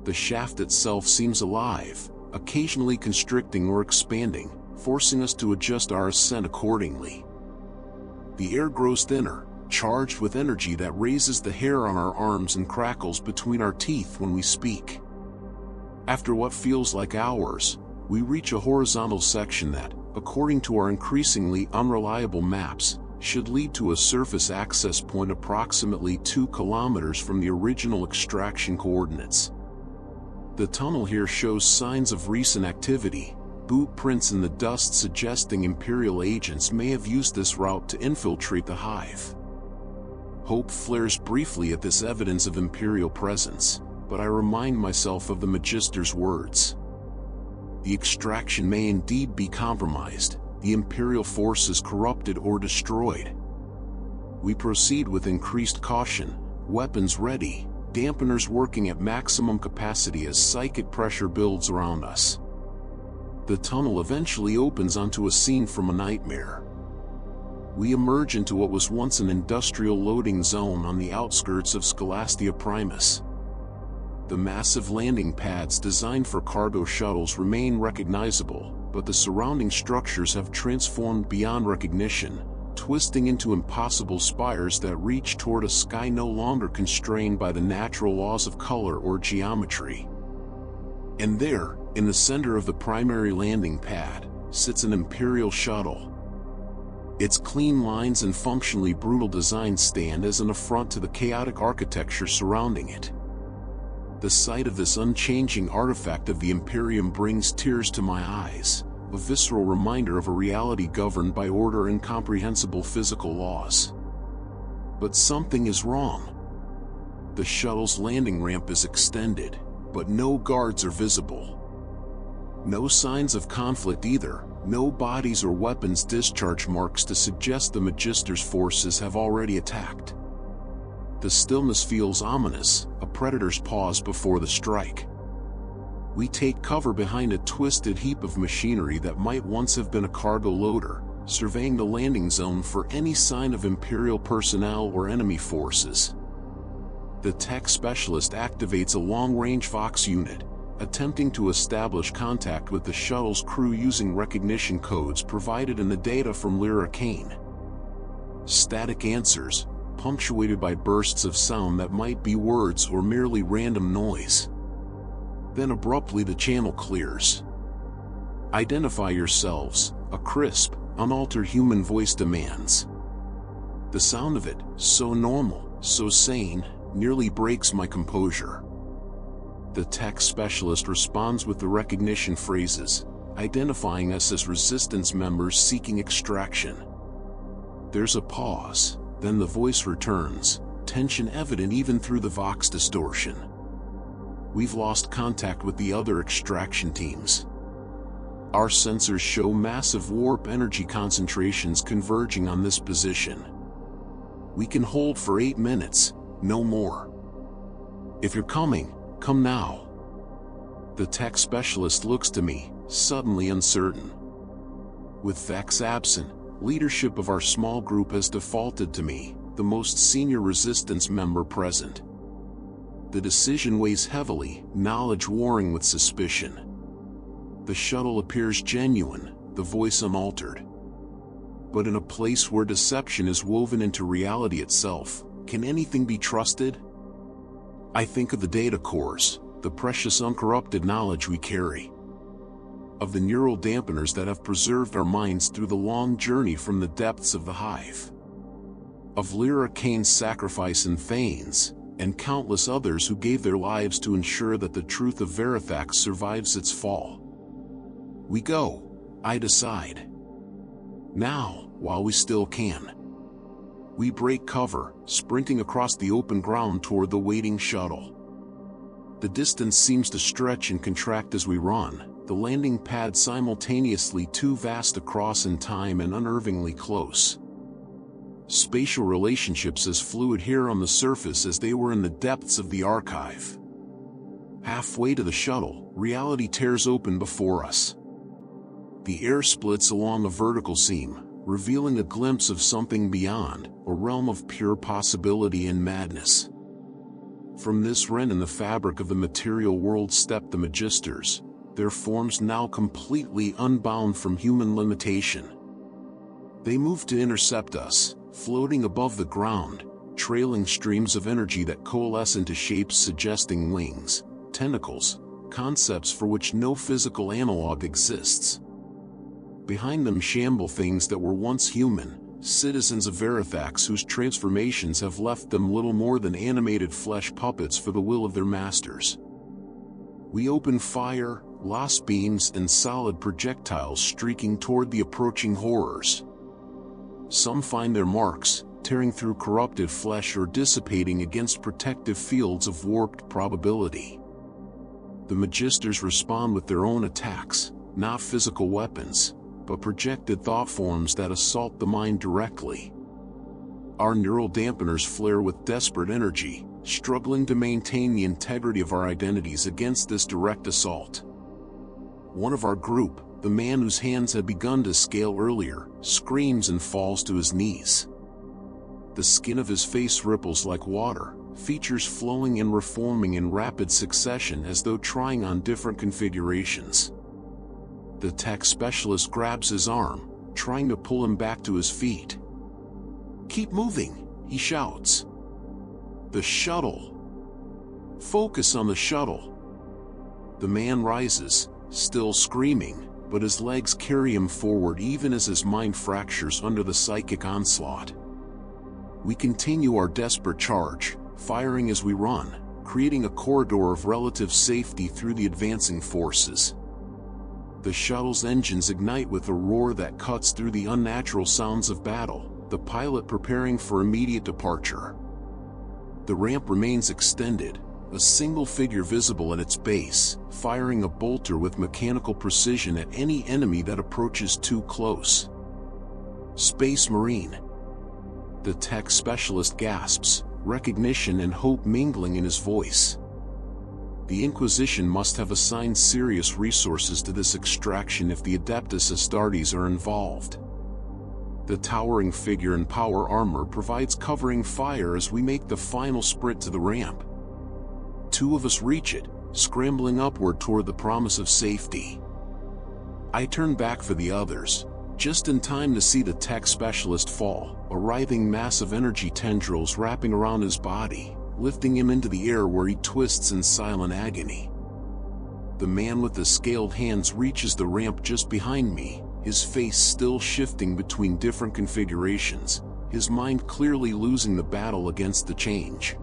The shaft itself seems alive, occasionally constricting or expanding, forcing us to adjust our ascent accordingly. The air grows thinner, charged with energy that raises the hair on our arms and crackles between our teeth when we speak. After what feels like hours, we reach a horizontal section that, according to our increasingly unreliable maps, should lead to a surface access point approximately 2 kilometers from the original extraction coordinates. The tunnel here shows signs of recent activity, boot prints in the dust suggesting Imperial agents may have used this route to infiltrate the Hive. Hope flares briefly at this evidence of Imperial presence, but I remind myself of the Magister's words. The extraction may indeed be compromised, the Imperial forces corrupted or destroyed. We proceed with increased caution, weapons ready, dampeners working at maximum capacity as psychic pressure builds around us. The tunnel eventually opens onto a scene from a nightmare. We emerge into what was once an industrial loading zone on the outskirts of Scholastia Primus. The massive landing pads designed for cargo shuttles remain recognizable, but the surrounding structures have transformed beyond recognition, twisting into impossible spires that reach toward a sky no longer constrained by the natural laws of color or geometry. And there, in the center of the primary landing pad, sits an Imperial shuttle. Its clean lines and functionally brutal design stand as an affront to the chaotic architecture surrounding it. The sight of this unchanging artifact of the Imperium brings tears to my eyes, a visceral reminder of a reality governed by order and incomprehensible physical laws. But something is wrong. The shuttle's landing ramp is extended, but no guards are visible. No signs of conflict either, no bodies or weapons discharge marks to suggest the Magister's forces have already attacked. The stillness feels ominous, a predator's pause before the strike. We take cover behind a twisted heap of machinery that might once have been a cargo loader, surveying the landing zone for any sign of Imperial personnel or enemy forces. The tech specialist activates a long-range Vox unit, attempting to establish contact with the shuttle's crew using recognition codes provided in the data from Lyra Kane. Static answers, punctuated by bursts of sound that might be words or merely random noise. Then abruptly the channel clears. "Identify yourselves," a crisp, unaltered human voice demands. The sound of it, so normal, so sane, nearly breaks my composure. The tech specialist responds with the recognition phrases, identifying us as resistance members seeking extraction. There's a pause, then the voice returns, tension evident even through the Vox distortion. We've lost contact with the other extraction teams. Our sensors show massive warp energy concentrations converging on this position. We can hold for 8 minutes, no more. If you're coming, come now. The tech specialist looks to me, suddenly uncertain. With Vex absent, leadership of our small group has defaulted to me, the most senior resistance member present. The decision weighs heavily, knowledge warring with suspicion. The shuttle appears genuine, the voice unaltered. But in a place where deception is woven into reality itself, can anything be trusted? I think of the data cores, the precious uncorrupted knowledge we carry. Of the neural dampeners that have preserved our minds through the long journey from the depths of the Hive. Of Lyra Kane's sacrifice in Thanes, and countless others who gave their lives to ensure that the truth of Verithax survives its fall. We go, I decide. Now, while we still can. We break cover, sprinting across the open ground toward the waiting shuttle. The distance seems to stretch and contract as we run, the landing pad simultaneously too vast across in time and unnervingly close. Spatial relationships as fluid here on the surface as they were in the depths of the archive. Halfway to the shuttle, reality tears open before us. The air splits along a vertical seam, revealing a glimpse of something beyond, a realm of pure possibility and madness. From this rent in the fabric of the material world step the Magisters, their forms now completely unbound from human limitation. They move to intercept us, floating above the ground, trailing streams of energy that coalesce into shapes suggesting wings, tentacles, concepts for which no physical analog exists. Behind them shamble things that were once human, citizens of Verithax whose transformations have left them little more than animated flesh puppets for the will of their masters. We open fire, lost beams and solid projectiles streaking toward the approaching horrors. Some find their marks, tearing through corrupted flesh or dissipating against protective fields of warped probability. The Magisters respond with their own attacks, not physical weapons, but projected thought forms that assault the mind directly. Our neural dampeners flare with desperate energy, struggling to maintain the integrity of our identities against this direct assault. One of our group, the man whose hands had begun to scale earlier, screams and falls to his knees. The skin of his face ripples like water, features flowing and reforming in rapid succession as though trying on different configurations. The tech specialist grabs his arm, trying to pull him back to his feet. "Keep moving," he shouts. "The shuttle. Focus on the shuttle." The man rises, still screaming, but his legs carry him forward even as his mind fractures under the psychic onslaught. We continue our desperate charge, firing as we run, creating a corridor of relative safety through the advancing forces. The shuttle's engines ignite with a roar that cuts through the unnatural sounds of battle, the pilot preparing for immediate departure. The ramp remains extended, a single figure visible at its base, firing a bolter with mechanical precision at any enemy that approaches too close. Space Marine. The tech specialist gasps, recognition and hope mingling in his voice. The Inquisition must have assigned serious resources to this extraction if the Adeptus Astartes are involved. The towering figure in power armor provides covering fire as we make the final sprint to the ramp. Two of us reach it, scrambling upward toward the promise of safety. I turn back for the others, just in time to see the tech specialist fall, a writhing mass of energy tendrils wrapping around his body, lifting him into the air where he twists in silent agony. The man with the scaled hands reaches the ramp just behind me, his face still shifting between different configurations, his mind clearly losing the battle against the change.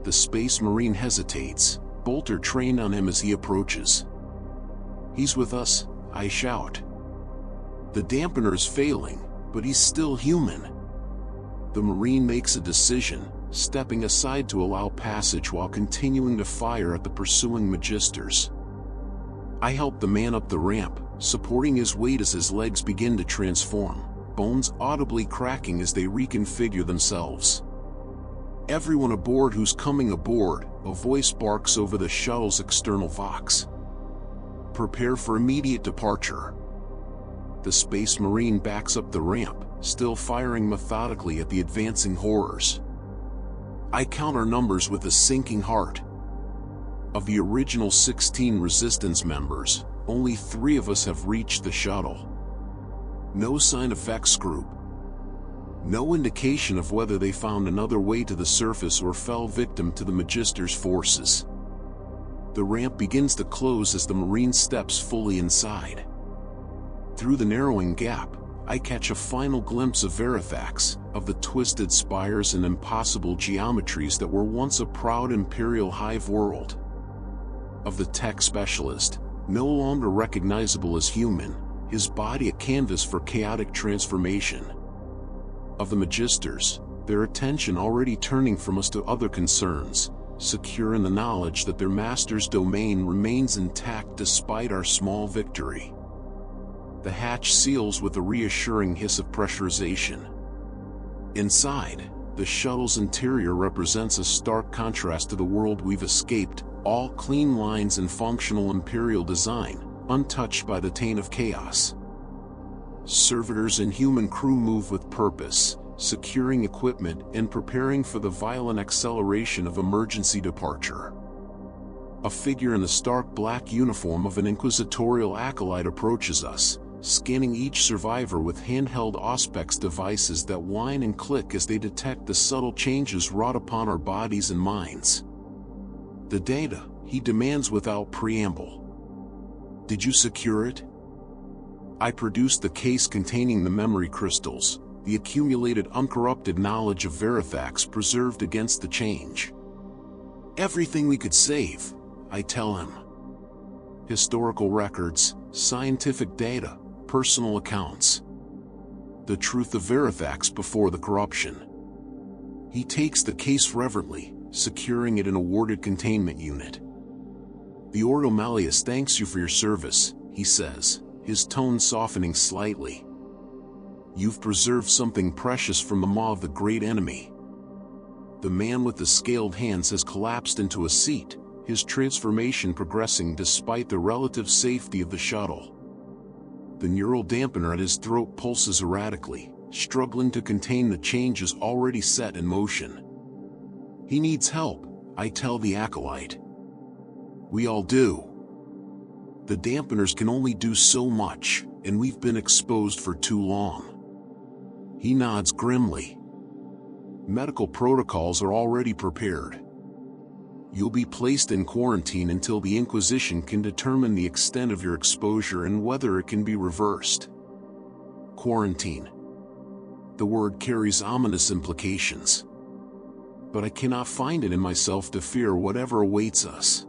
The Space Marine hesitates, bolter trained on him as he approaches. "He's with us," I shout. The dampener is failing, but he's still human. The Marine makes a decision, stepping aside to allow passage while continuing to fire at the pursuing Magisters. I help the man up the ramp, supporting his weight as his legs begin to transform, bones audibly cracking as they reconfigure themselves. "Everyone aboard who's coming aboard," a voice barks over the shuttle's external vox. "Prepare for immediate departure." The Space Marine backs up the ramp, still firing methodically at the advancing horrors. I count our numbers with a sinking heart. Of the original 16 Resistance members, only 3 of us have reached the shuttle. No sign of Vex Group. No indication of whether they found another way to the surface or fell victim to the Magister's forces. The ramp begins to close as the Marine steps fully inside. Through the narrowing gap, I catch a final glimpse of Verithax, of the twisted spires and impossible geometries that were once a proud Imperial Hive World. Of the tech specialist, no longer recognizable as human, his body a canvas for chaotic transformation. Of the Magisters, their attention already turning from us to other concerns, secure in the knowledge that their master's domain remains intact despite our small victory. The hatch seals with a reassuring hiss of pressurization. Inside, the shuttle's interior represents a stark contrast to the world we've escaped, all clean lines and functional Imperial design, untouched by the taint of chaos. Servitors and human crew move with purpose, securing equipment and preparing for the violent acceleration of emergency departure. A figure in the stark black uniform of an inquisitorial acolyte approaches us, scanning each survivor with handheld Auspex devices that whine and click as they detect the subtle changes wrought upon our bodies and minds. "The data," he demands without preamble. "Did you secure it?" I produced the case containing the memory crystals, the accumulated uncorrupted knowledge of Verithax preserved against the change. "Everything we could save," I tell him. Historical records, scientific data, personal accounts. The truth of Verithax before the corruption. He takes the case reverently, securing it in a warded containment unit. "The Ordo Malleus thanks you for your service," he says, his tone softening slightly. "You've preserved something precious from the maw of the great enemy." The man with the scaled hands has collapsed into a seat, his transformation progressing despite the relative safety of the shuttle. The neural dampener at his throat pulses erratically, struggling to contain the changes already set in motion. "He needs help," I tell the acolyte. "We all do. The dampeners can only do so much, and we've been exposed for too long." He nods grimly. "Medical protocols are already prepared. You'll be placed in quarantine until the Inquisition can determine the extent of your exposure and whether it can be reversed." Quarantine. The word carries ominous implications. but I cannot find it in myself to fear whatever awaits us.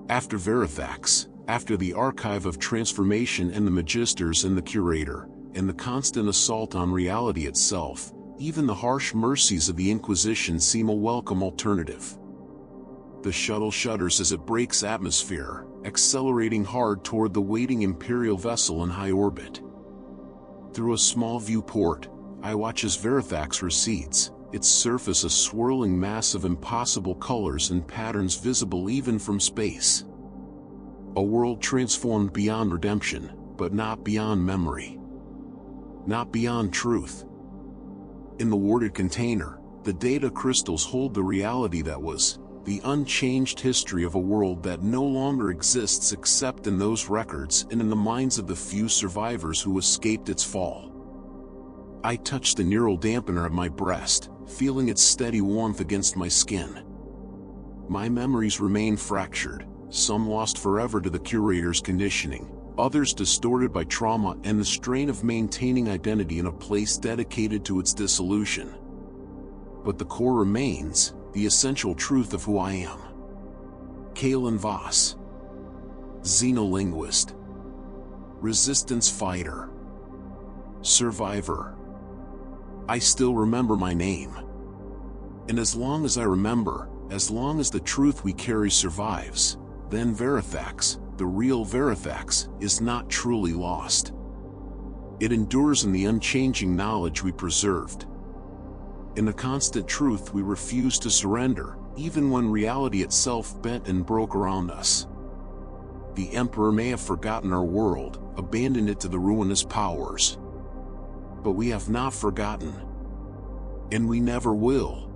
After Verithax, after the Archive of Transformation and the Magisters and the Curator, and the constant assault on reality itself, even the harsh mercies of the Inquisition seem a welcome alternative. The shuttle shudders as it breaks atmosphere, accelerating hard toward the waiting Imperial vessel in high orbit. Through a small viewport, I watch as Verithax recedes, its surface a swirling mass of impossible colors and patterns visible even from space. A world transformed beyond redemption, but not beyond memory. Not beyond truth. In the warded container, the data crystals hold the reality that was, the unchanged history of a world that no longer exists except in those records and in the minds of the few survivors who escaped its fall. I touch the neural dampener of my breast, feeling its steady warmth against my skin. My memories remain fractured, some lost forever to the Curator's conditioning, others distorted by trauma and the strain of maintaining identity in a place dedicated to its dissolution. But the core remains, the essential truth of who I am. Kalen Voss. Xenolinguist. Resistance fighter. Survivor. I still remember my name. And as long as I remember, as long as the truth we carry survives, then Verithax, the real Verithax, is not truly lost. It endures in the unchanging knowledge we preserved. In the constant truth we refuse to surrender, even when reality itself bent and broke around us. The Emperor may have forgotten our world, abandoned it to the ruinous powers. But we have not forgotten. And we never will.